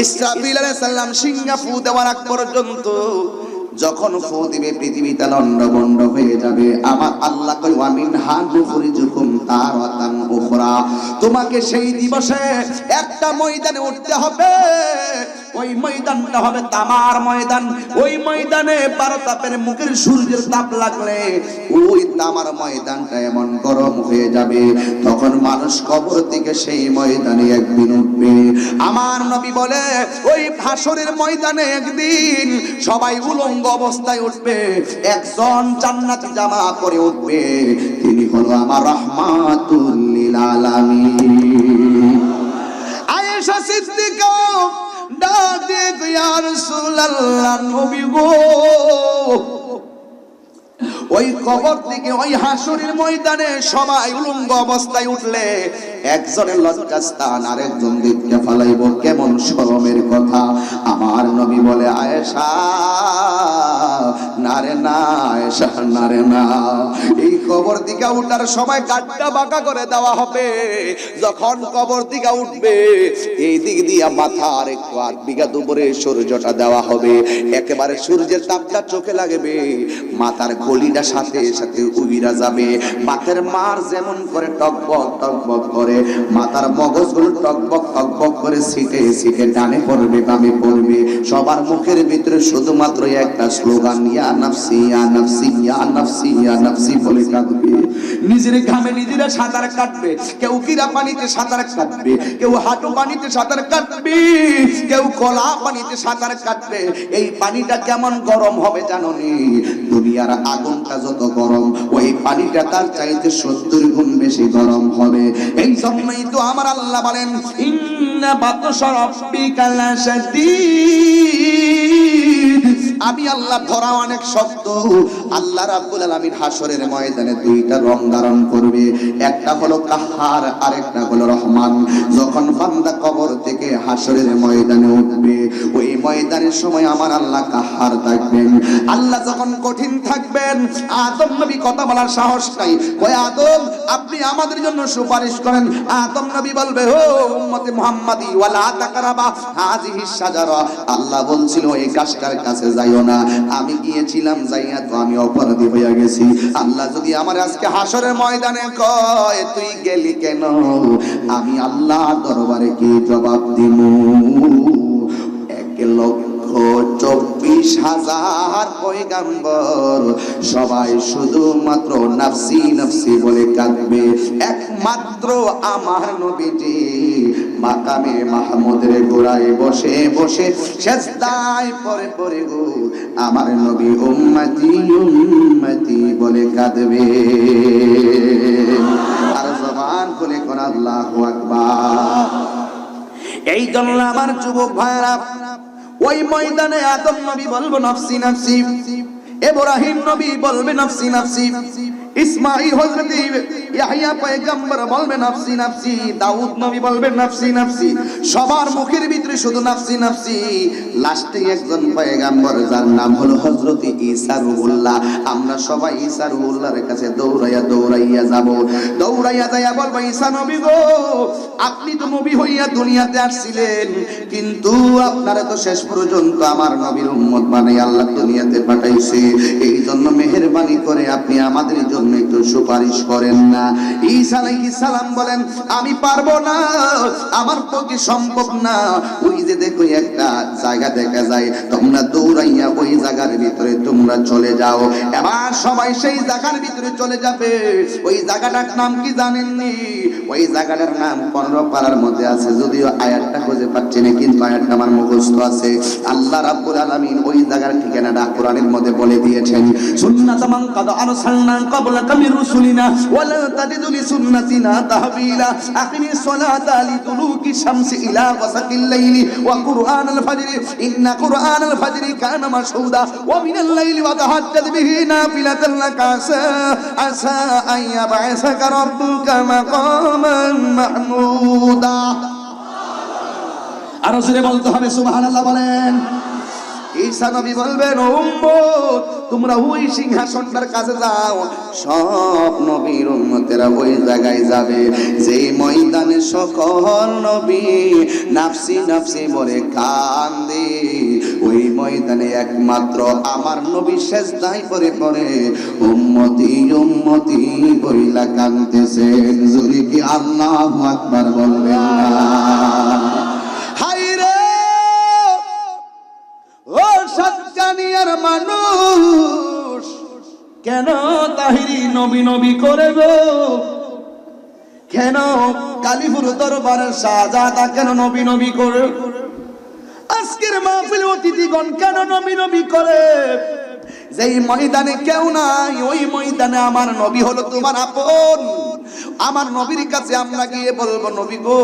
ইসরাফিল আলাইহিস সালাম সিংহা ফু দেওয়ার আগ পর্যন্ত, যখন ফু দিবে পৃথিবীটা লন্ডভন্ড হয়ে যাবে। আমার আল্লাহ কয় ওয়া মিনহা নুখরিজুকুম তারাতান উখরা। তোমাকে সেই দিবসে একটা ময়দানে উঠতে হবে, ওই ময়দানটা হবে তামার ময়দান। ওই ময়দানে 12 তাপের মুখের সূর্যের তাপ লাগলে ওই তামার ময়দানটা এমন গরম হয়ে যাবে, তখন মানুষ কবর থেকে সেই ময়দানে একদিন উঠবে। আমার নবী বলে ওই হাসরের ময়দানে একদিন সবাই উলঙ্গ অবস্থায় উঠবে, একজন জান্নাতি জামা পরে উঠবে, তিনি হলো আমার রাহমাতুল লিল আলামিন। আয়েশা সিদ্দিকা ডাক দিয়ে ইয়া রাসূলুল্লাহ, নবী গো, ওই কবর থেকে ওই হাসরের ময়দানে সবাই উলঙ্গ অবস্থায় উঠলে একজনের লজ্জাস্থান আরেকজন দেখতে ফেলাইব, কেমন শরমের কথা। আমার নবী বলে আয়েশা নারে না, আয়েশা নারে না, এই কবর থেকে উঠার সময় কাটটা বাঁকা করে দেওয়া হবে। যখন কবর থেকে উঠবে এই দিক দিয়ে মাথার একটু 8 বিঘা দুপুরে সূর্যটা দেওয়া হবে, একেবারে সূর্যের তাপটা চোখে লাগবে, মাথার গলিটা সাথে সাথে উইরা যাবে। মাথার মার যেমন করে টকবক টকবক করে, মাথার মগজগুলো টকবক টকবক করে সিটে সিটে ডানে পড়বে বামে পড়বে। সবার মুখের ভিতরে শুধুমাত্র একটা স্লোগান, ইয়া নাফসি ইয়া নাফসি ইয়া নাফসি ইয়া নাফসি বলে কাঁদবে। নিজের ঘামে নিজেরা সাঁতার কাটবে, কেউ কিরা পানিতে সাঁতার কাটবে, কেউ হাঁটু পানিতে সাঁতার কাটবে, কেউ কলা পানিতে সাঁতার কাটবে। এই পানিটা কেমন গরম হবে জানোনি? দুনিয়ার আগুনটা যত গরম, ওই পানিটা তার চাইতে 70 গুণ বেশি গরম হবে। এই জন্যই তো আমার আল্লাহ বলেন ইন্না বাতশা রাব্বিকা লাশাদীদ, আমি আল্লাহ ধরা অনেক শক্ত। আল্লাহ রাব্বুল আলামিন হাসরের ময়দানে 2টা রং ধারণ করবে, একটা হলো কাহ্হার, আরেকটা হলো রহমান। যখন বান্দা কবর থেকে হাসরের ময়দানে উঠবে, ওই ময়দানের সময় আমার আল্লাহ কাহ্হার থাকবেন। আল্লাহ যখন কঠিন থাকবেন, আদম নবী কথা বলার সাহস নাই, ওই আদম আপনি আমাদের জন্য সুপারিশ করেন। আদম নবী বলবে, ও উম্মতে মুহাম্মাদি ওয়ালা তাকরাবা হাযিহিস শাজারা, আল্লাহ বলছিল এই গাছটার কাছে যাইও না। আমি গিয়েছিলাম, যাইয়া তো আমি অপরাধী হইয়া গেছি। আল্লাহ যদি আমার আজকে হাসরের ময়দানে কয় তুই গেলি কেন, আমি আল্লাহ দরবারে কি জবাব দিব? 1,24,000 পয়গাম্বর সবাই শুধুমাত্র নাফসি নাফসি বলে কাঁদবে। একমাত্র আমার নবীজি মাকামে মাহমুদের গোড়ায় বসে বসে সেজদায় পড়ে পড়ে গো আমার নবী উম্মতি উম্মতি বলে কাঁদবে। আর জবান খুলে কোন আল্লাহু আকবার। এই জন্য আমার যুবক ভাইরা, ওই ময়দানে আদম নবী বলবো নাফসি নাফসি, ইব্রাহিম নবী বলবে নাফসি নাফসি, ইসমাঈল হযরত ইয়াহইয়া পয়গম্বর বলবে নাফসি নাফসি, দাউদ নবী বলবে নাফসি নাফসি। সবার মুখের ভিতরে শুধু নাফসি নাফসি। লাস্টে একজন পয়গম্বর যার নাম হলো হযরত ঈসা রুহুল্লাহ। আমরা সবাই ঈসা রুহুল্লাহর কাছে দৌড়াইয়া দৌড়াইয়া যাব। দৌড়াইয়া যাইয়া বলবো, ঈসা নবী গো, আপনি তো নবী হইয়া দুনিয়াতে আসছিলেন, কিন্তু আপনারা তো শেষ পর্যন্ত আমার নবীর উম্মত বানাই আল্লাহ দুনিয়াতে পাঠাইছে। এই জন্য মেহেরবানি করে আপনি আমাদের জন্য একটু সুপারিশ করেন না। ঈসা আলাইহিস সালাম বলেন, আমি পারবো না, আমার পক্ষে সম্ভব না। ওই যে দেখো একটা জায়গা দেখা যায়, তোমরা দৌড়াইয়া ওই জায়গার ভিতরে তোমরা চলে যাও। এবার সবাই সেই জায়গার ভিতরে চলে যাবে। ওই জায়গাটার নাম কি জানেননি? ওই জায়গাটার নাম 15 পারার মধ্যে আছে, যদিও আয়াতটা খুঁজে পাচ্ছি না, কিন্তু আয়াতটা আমার মুখস্থ আছে। আল্লাহ রাব্বুল আলামিন ওই জায়গার ঠিকানাটা কোরআনের মধ্যে বলে দিয়েছেন, সুন্নাতাম কাদ আরসালনা ক্বাবলাকা মির রুসুলিনা ওয়ালা তাজিদু লিসুন্নাতিনা তাহবিলা আকিমিস সালাতা লিদুলুকি শামসি ইলা ওয়াসাকিল লাইলি ওয়া কুরআনাল ফাজরি ইন্না কুরআনাল ফাজরি কানা মাশহুদা ওয়া মিনাল লাইলি ওয়া তাহাজ্জাদ বিহি নাফিলাতান লাকা আসা আইয়াবআসাকা রাব্বুকা মাকামান মাহমুদা। আর জোরে বলতে হবে সুবহানাল্লাহ বলেন। ঈসা নবী বলবেন, ও উম্মত, তোমরা ওই সিংহাসনটার কাছে যাও। সব নবীর উম্মতেরা ওই জায়গায় যাবে, যে ময়দানে সকল নবী নাফসি নাফসি বলে কান্দে। ওই ময়দানে একমাত্র আমার নবী সেজদায় পড়ে পড়ে উম্মতি উম্মতি বইলা কাঁদতেছেন। যদি কি আল্লাহু আকবার বলবেন না? মানুষ কেন তাহিরি নবী নবী করে গো? কেন কালীপুর দরবারের শাহজাদা কেন নবী নবী করে? আজকের মাহফিল অতিথিগণ কেন নবী নবী করে? যেই ময়দানে কেউ নাই, ওই ময়দানে আমার নবী হলো তোমার আপন। আমার নবীর কাছে আমরা গিয়ে বলবো, নবী গো,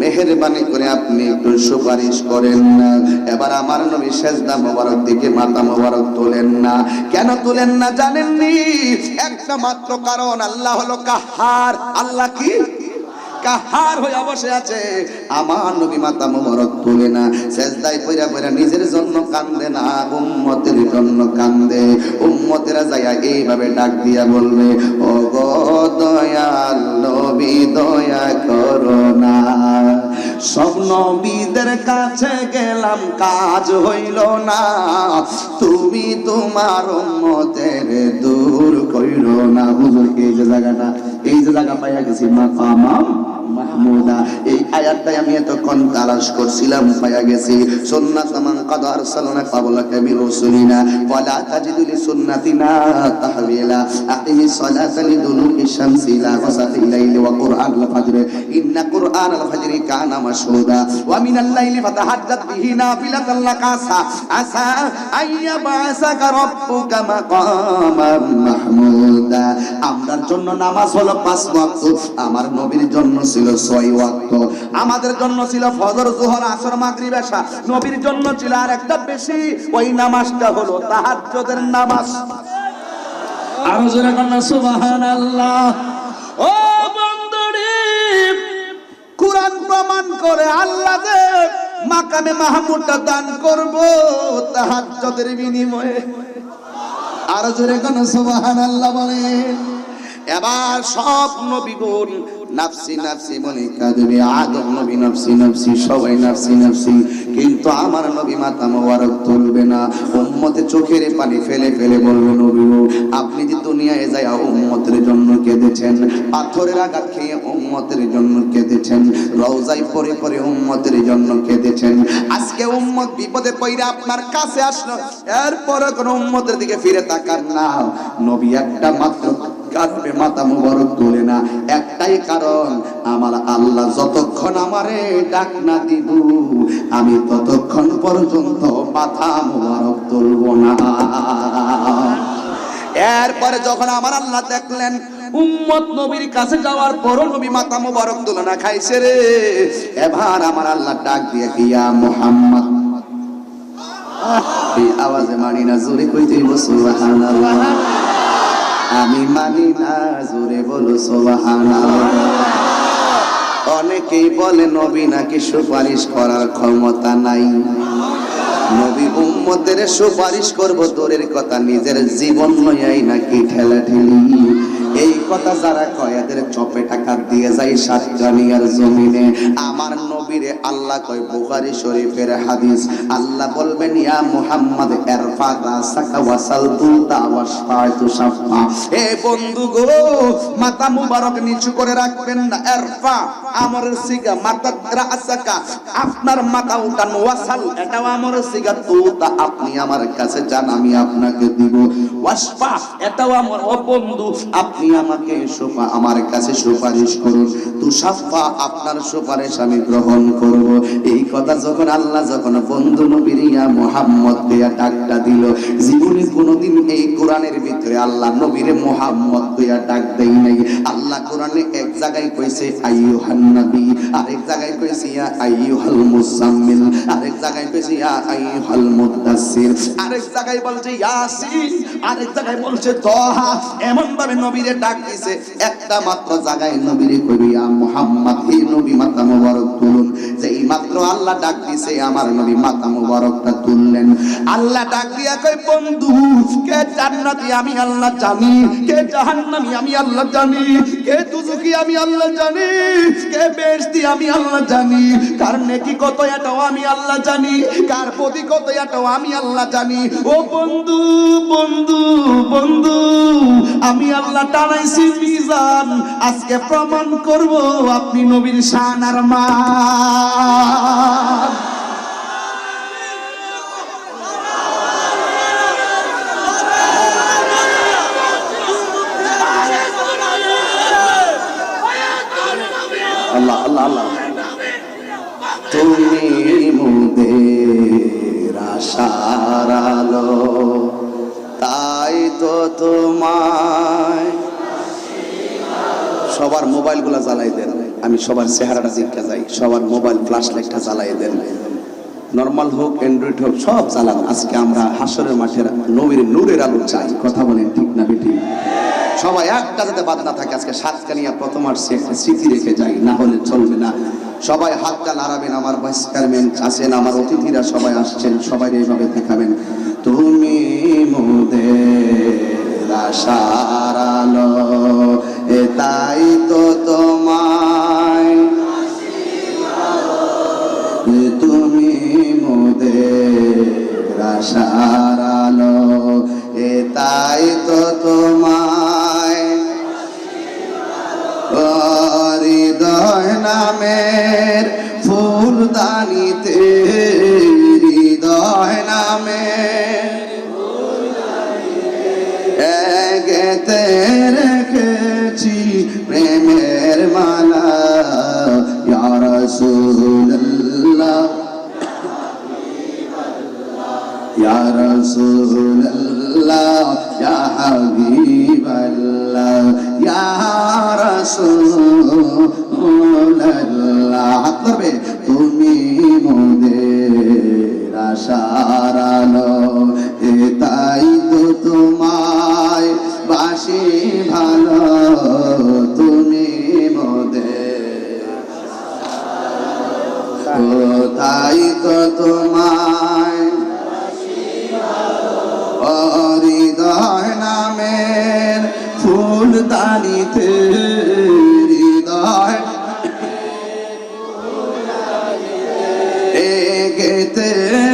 মেহেরবানি করে আপনি একটু সুপারিশ করেন না। এবার আমার নবী সেজদা মোবারক দিকে মাথা মোবারক তোলেন না। কেন তোলেন না জানেননি? একটা মাত্র কারণ, আল্লাহ হলো কাহার। আল্লাহ কি কাহার হয়ে বসে আছে। আমার নবী মাথা মোবারক তোলে না, সেজদায় পইরা পইরা নিজের জন্য কান্দে না, উম্মতের জন্য কান্দে। উম্মতেরা যাইয়া এইভাবে ডাক দিয়া বলবে, ও গো দয়াল নবী দয়া করো না। সব নবীদের কাছে গেলাম, কাজ হইল না, তুমি তোমার উম্মতের দূর কইরো না। হুজুর এই যে জায়গাটা, এই যে জায়গা পাইয়া গেছি মাকামা মাহমুদা, এই আয়াতটাই আমি এতক্ষণ তালাশ করছিলাম, পাইয়া গেছি। সুন্নাতামান কাদ আরসালনা ক্বাবলাকা মির রুসুলিনা ওয়ালা তাজিদু লিসুন্নাতিনা তাহবিলা আকিমিস সালাতা লিদুলুকি শামসি ইলা ওয়াসাকিল লাইলি ওয়া কুরআনাল ফাজরি ইন্না কুরআনাল ফাজরি কানা মাশহুদা ওয়া মিনাল লাইলি ফাতাহাজ্জাদ বিহি নাফিলাতান লাকা আসা আইয়াবআসাকা রাব্বুকা মাকামান মাহমুদা। আমরার জন্য নামাজ হলো 5 ওয়াক্ত, আমার নবীর জন্য ছিল 6 ওয়াক্ত। আমাদের জন্য ছিল ফজর, যোহর, আসর, মাগরিব, এশা। নবীর জন্য ছিল আর একটা বেশি, ওই নামাজটা হলো তাহাজ্জুদের নামাজ। আর জোরে কন্না সুবহানাল্লাহ। ও বন্ধুরে, কুরআন প্রমাণ করে আল্লাহ যে মাকামে মাহমুদটা দান করব তাহাজ্জুদের বিনিময়ে। আর জোরে কন্না সুবহানাল্লাহ বলেন। এবার সব নবীগণ নাফসি নাফসি বলে কাঁদবে, আদম নবী নাফসি নাফসি, সবাই নাফসি নাফসি, কিন্তু আমার নবী মাথা মোবারক তুলবে না। উম্মতে চোখের পানি ফেলে ফেলে বলবে, নবী গো, আপনি যে দুনিয়ায় যায় উম্মতের জন্য কেঁদেছেন, পাথরের আঘাত খেয়ে উম্মতের জন্য কেঁদেছেন, রওজায় পরে পরে উম্মতের জন্য কেঁদেছেন, আজকে উম্মত বিপদে পড়ে আপনার কাছে আসলো, এরপরে কোন উম্মতের দিকে ফিরে তাকান না। নবী একটা মাত্র কারণে মাথা মুবারক তোলে না, একটাই কারণ, আমার আল্লাহ যতক্ষণ আমারে ডাক না দিব আমি ততক্ষণ পর্যন্ত মাথা মুবারক তুলব না। এরপরে যখন আমার আল্লাহ দেখলেন উম্মত নবীর কাছে যাওয়ার পরও নবী মাথা মুবারক তুলে না, খাইছে রে, এবার আমার আল্লাহ ডাক দিয়ে, ইয়া মুহাম্মদ, এই আওয়াজে মানি না, জোরে কইতে সুবহানাল্লাহ, আমি মানি না, জোরে বলো সুবহানাল্লাহ। অনেকেই বলে নবী নাকি সুপারিশ করার ক্ষমতা নাই, নবী উম্মতের সুপারিশ করব দূরের কথা, নিজের জীবন লইয়াই নাকি ঠেলাঠেলি। এই কথা যারা কয় এদের চপে টাকা দিয়ে যায় সাতকানিয়ার জমিনে। আমার নবীরে আল্লাহ কয়, বুখারী শরীফের হাদিস, আল্লাহ বলবেন, ইয়া মুহাম্মদ ইরফা রাসাকা ওয়াসাল তুতা ওয়াশফাতু শাফা। হে বন্ধু গো, মাথা মুবারক নিচু করে রাখবেন না, ইরফা আমরের সিগা, মাথা রাসাকা আপনার মাথা উঠান, ওয়াসাল এটাও আমরের সিগা, তুতা আপনি আমার কাছে যান আমি আপনাকে দিব, ওয়াশফা এটাও আমার, ও বন্ধু আপনি আমাকে আমার কাছে সুপারিশ করুন, তুশাফা আপনার সুপারিশ আমি গ্রহণ করব। এই কথা যখন আল্লাহ যখন বন্ধু নবীর ইয়া মুহাম্মদ দিয়া ডাকটা দিল, জীবনে কোনোদিন এই কোরআনের ভিতরে আল্লাহ নবীরে মুহাম্মদ দিয়া ডাক দেই নাই। আল্লাহ কোরআনে এক জায়গায় কইছে আইয়ুহান নবী, আরেক জায়গায় কইছে ইয়া আইয়ুহাল মুজাম্মিল, আরেক জায়গায় কইছে ইয়া আইয়ুহাল মুদাসসির, আরেক জায়গায় বলছে ইয়াসিন, আরেক জায়গায় বলছে তাহা। এমন ভাবে নবীরে ডাক দিছে, একটা মাত্র জায়গায় নবীরে কইবে ইয়া মুহাম্মদ, হে নবী মাথা মোবারক তুলুন। যেই মাত্র আল্লাহ ডাক দিছে আমার নবী মাথা মোবারকটা তুললেন। আল্লাহ ডাক দিয়া কই, বন্ধু কে জান্নাতি আমি আল্লাহ জানি, কে জাহান্নামী আমি আল্লাহ জানি, কে দুজকি আমি আল্লাহ জানি, কে বেহেশতি আমি আল্লাহ জানি, কার নেকি কত এটাও আমি আল্লাহ জানি, কার প্রতি কত এটাও আমি আল্লাহ জানি। ও বন্ধু বন্ধু বন্ধু, আমি আল্লাহ টানাইছি মিজান, আজকে প্রমাণ করব আপনি নবীর শান আর মান। আল্লাহ আল্লাহ আল্লাহ, তুমি মোদের আশার আলো, তাই তো তোমায়। সবার মোবাইল গুলা জ্বালাই দেন, আমি সবার চেহারাটা জিজ্ঞা যাই, সবার মোবাইল ফ্ল্যাশ লাইটটা জ্বালাই দেন, নরমাল হোক অ্যান্ড্রয়েড হোক সব জ্বালান। আজকে আমরা হাসরের মাঠের নবীর নূরের আলো চাই, কথা বলেন ঠিক না বেটি? সবাই একটা যাতে বাদ না থাকে, আজকে সাতকানিয়া প্রথম আসছে একটা স্মৃতি রেখে যাই, না হলে চলবে না। সবাই হাতটা নাড়াবেন, আমার ভাইস চেয়ারম্যান আছেন, আমার অতিথিরা সবাই আসছেন, সবাই এইভাবে দেখাবেন, তুমি মোদের আশার আলো, তাই তো তোমায়, তুমি মোদের আশার আলো, তাই তো তোমায়, হৃদয় নামের ফুলদানিতে, হৃদয় নামের গেতে রেখেছি প্রেমের মালা, ইয়া রাসূলুল্লাহ ইয়া রাসূলুল্লাহ ইয়া হাবিবাল্লাহ ইয়া রাসূলুল্লাহ। হাত ধরবে, তুমি মোদের আশার আলো, তাই তো তোমায় বাসি ভালো, তুমি মোদের, তাই তো তোমায়, হৃদয় নামের ফুল মর্দানিতে হৃদয় এগেতে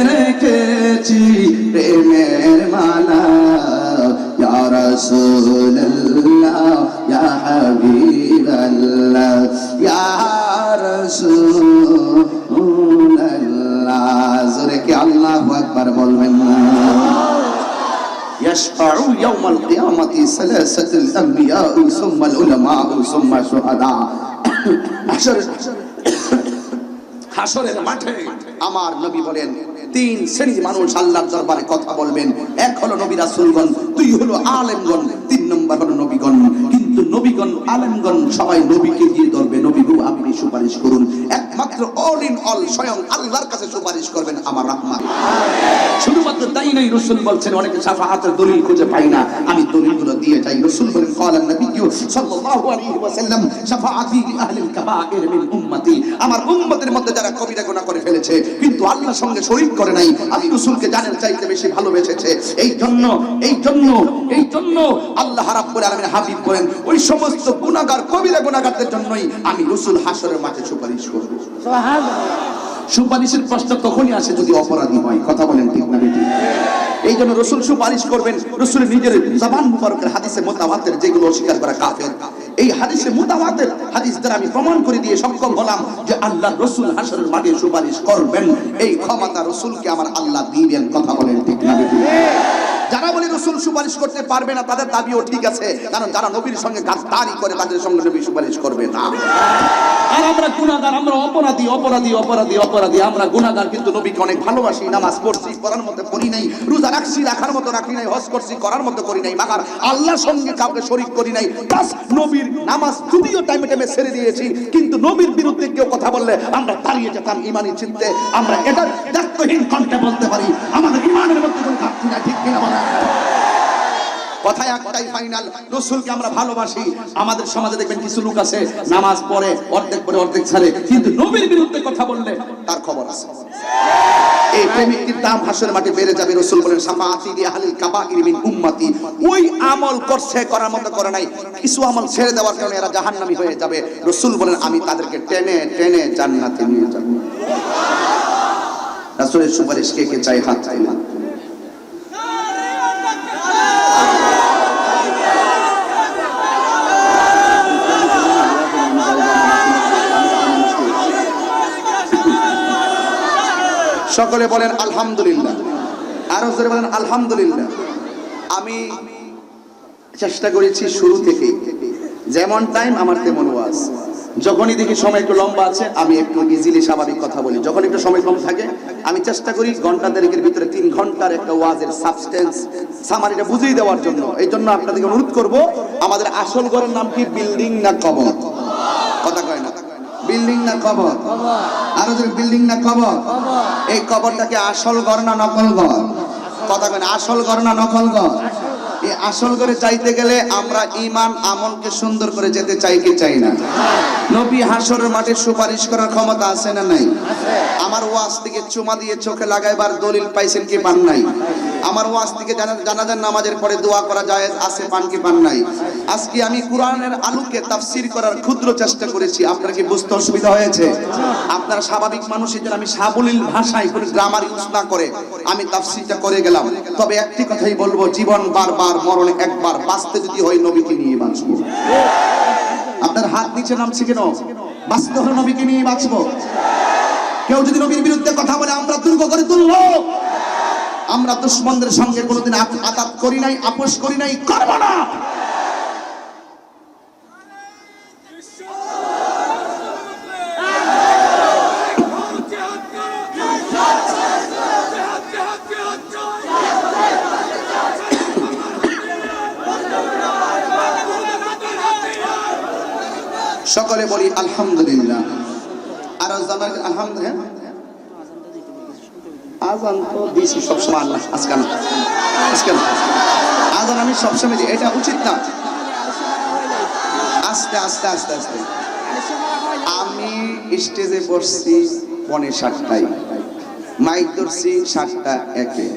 রেখেছি প্রেমের মালা ইয়া রাসূলুল্লাহ ইয়া হাবিবাল্লাহ ইয়া রাসূলুল্লাহ জোরে কি আল্লাহু আকবার বলবেন না يشفع يوم القيامة ثلاثة الأنبياء ثم العلماء ثم الشهداء হাসরের মাঠে আমার নবী বলেন তিন শ্রেণীর মানুষ আল্লাহর দরবারে কথা বলবেন। এক হলো নবী রাসূলগণ, দুই হলো আলেমগণ, তিন নম্বর হলো নবীগণ। কিন্তু নবীগণ আলেমগণ সবাই নবীকে দিয়ে ধরবে, নবী গো আপনি সুপারিশ করুন। একমাত্র অল ইন অল স্বয়ং আল্লাহর কাছে সুপারিশ করবেন আমার রাহমান। শুধুমাত্র তাই নয়, রাসূল বলছেন অনেকে শাফাআতের দলিল খুঁজে পাই না, আমি দলিলগুলো দিয়ে যাই। রাসূল বলেন ক্বালান নবী সাল্লাল্লাহু আলাইহি ওয়াসাল্লাম শাফাআতি লিআহলিল কাবাইর মিন উম্মতি, আমার উম্মতের মধ্যে যারা কবিরা গুনাহ করে ফেলেছে কিন্তু আল্লাহর সঙ্গে শরীক করে নাই, আমি রাসূলকে জানের চাইতে বেশি ভালোবেসেছে, এই জন্য আল্লাহ রাব্বুল আলামিন হাবিব বলেন ওই সমস্ত গুনাহগার কবিরা গুনাহগারদের জন্যই আমি রাসূল হাসরের মাঠে সুপারিশ করব। সুবহানাল্লাহ। সুপারিশের প্রশ্ন তখনই আসে যদি অপরাধী হয়, কথা বলেন ঠিক না বেঠিক? এই জন্য রাসূল সুপারিশ করবেন। রাসূলের নিজের জবান মুবারকের হাদিসে মুতাওয়াতির যেগুলো অস্বীকার করা কাফের, এই হাদিসে মুতাওয়াতির হাদিস দ্বারা আমি প্রমাণ করে দিয়ে সক্ষম হলাম যে আল্লাহর রাসূল হাসরের মাঠে সুপারিশ করবেন। এই ক্ষমতা রাসূলকে আমার আল্লাহ দিবেন, কথা বলেন ঠিক না বেঠিক? যারা বলে রাসূল সুপারিশ করতে পারবে না তাদের দাবিও ঠিক আছে, কারণ যারা নবীর সঙ্গে গাদ্দারি করে তাদের সঙ্গে নবী সুপারিশ করবে না। আর আমরা গুনাহগার, আমরা অপরাধী অপরাধী অপরাধী অপরাধী, আমরা গুনাহগার কিন্তু নবীকে অনেক ভালোবাসি, নামাজ পড়ছি করার মতো পড়ি নাই, রোজা রাখছি রাখার মতো রাখি নাই, হজ করছি করার মতো করি নাই, মাগার আল্লাহর সঙ্গে কাউকে শরীক করি নাই। বাস নবীর নামাজ যদিও টাইমে টাইমে ছেড়ে দিয়েছি, কিন্তু নবীর বিরুদ্ধে কেউ কথা বললে আমরা দাঁড়িয়ে যেতাম ইমানি চিন্তে। আমরা এটা দায়িত্বহীন কণ্ঠে বলতে পারি আমাদের ইমানের মধ্যে কোনো ঘাটতি নাই, ঠিক কিনা বলেন? কথা একটাই ফাইনাল, রাসূলকে আমরা ভালোবাসি। আমাদের সমাজে দেখবেন কিছু লোক আছে নামাজ পড়ে অর্ধেক পড়ে অর্ধেক ছাড়ে, কিন্তু নবীর বিরুদ্ধে কথা বললে তার খবর আছে। এই প্রেমিকের দাম হাসরের মাঠে বেড়ে যাবে। রাসূল বলেন শাফাআতি লিআহলিল কাবাইর মিন উম্মতি, ওই আমল করছে করার মতো করে নাই, কিছু আমল ছেড়ে দেওয়ার কারণে এরা জাহান্নামী হয়ে যাবে। রাসূল বলেন আমি তাদেরকে টেনে টেনে জান্নাতে নিয়ে যাব। রাসূলের সুপারিশ কে কে চাই? হাত চাইলাম। সকলে বলেন আলহামদুলিল্লাহ, আরো জোরে বলেন আলহামদুলিল্লাহ। আমি চেষ্টা করেছি শুরু থেকে, যেমন টাইম আমার তেমন ওয়াজ। যখনই দেখি সময় একটু লম্বা আছে আমি একটু ইজিলি স্বাভাবিক কথা বলি, যখন একটু সময় কম থাকে আমি চেষ্টা করি ঘন্টা দেড়েকের ভিতরে 3 ঘন্টার একটা ওয়াজের সাবস্টেন্স সামারিটা বুঝিয়ে দেওয়ার জন্য। এই জন্য আপনাদেরকে অনুরোধ করব, আমাদের আসল ঘরের নাম কি বিল্ডিং না কবর? কথা কয় না, বিল্ডিং না কবর? আরো যে বিল্ডিং না কবর? এই কবরটাকে আসল ঘর না নকল ঘর? কথা কয় না, আসল ঘর না নকল ঘর? এই আসল ঘরে চাইতে গেলে আমরা ঈমান আমলকে সুন্দর করে যেতে চাই কি চাই না? নবী হাসরের মাঠে সুপারিশ করার ক্ষমতা আছে না নাই? আমার ওয়াজ থেকে চুমা দিয়ে চোখে লাগাইবার দলিল পাইছেন কি পান নাই? আমার ওয়াজ থেকে জানাজার নামাজের পরে দোয়া করা জায়েজ আছে, পান কি পান নাই? আজকে আমি কোরআনের আলোকে তাফসীর করার ক্ষুদ্র চেষ্টা করেছি, আপনার কি বুঝতে অসুবিধা হয়েছে? আপনারা স্বাভাবিক মানুষ, এজন্য আমি সাবলীল ভাষায় কোনো গ্রামার ইউজ না করে আমি তাফসীরটা করে গেলাম। তবে একটি কথাই বলবো, জীবন বারবার মরণে একবার, বাঁচতে যদি হয় নবীকে নিয়ে বাঁচবো। আপনার হাত নিচে নামছে কেন? বাঁচতে হলে নবীকে নিয়ে বাঁচবো। কেউ যদি নবীর বিরুদ্ধে কথা বলে আমরা দুর্গ করে তুলবো। আমরা দুশমনদের সঙ্গে কোনোদিন আঘাত করি নাই, আপোষ করি নাই, করব না। সকলে বলি আলহামদুলিল্লাহ। আর আলহামদুলিল্লাহ, আজান তো দিছি সবসময়, আল্লাহ আজকে না, আজকে না, আজান আমি সবসময় দিই, এটা উচিত না। আস্তে আস্তে আস্তে আস্তে আমি স্টেজে বসছি 7:45, মাইক ধরছি 7:01,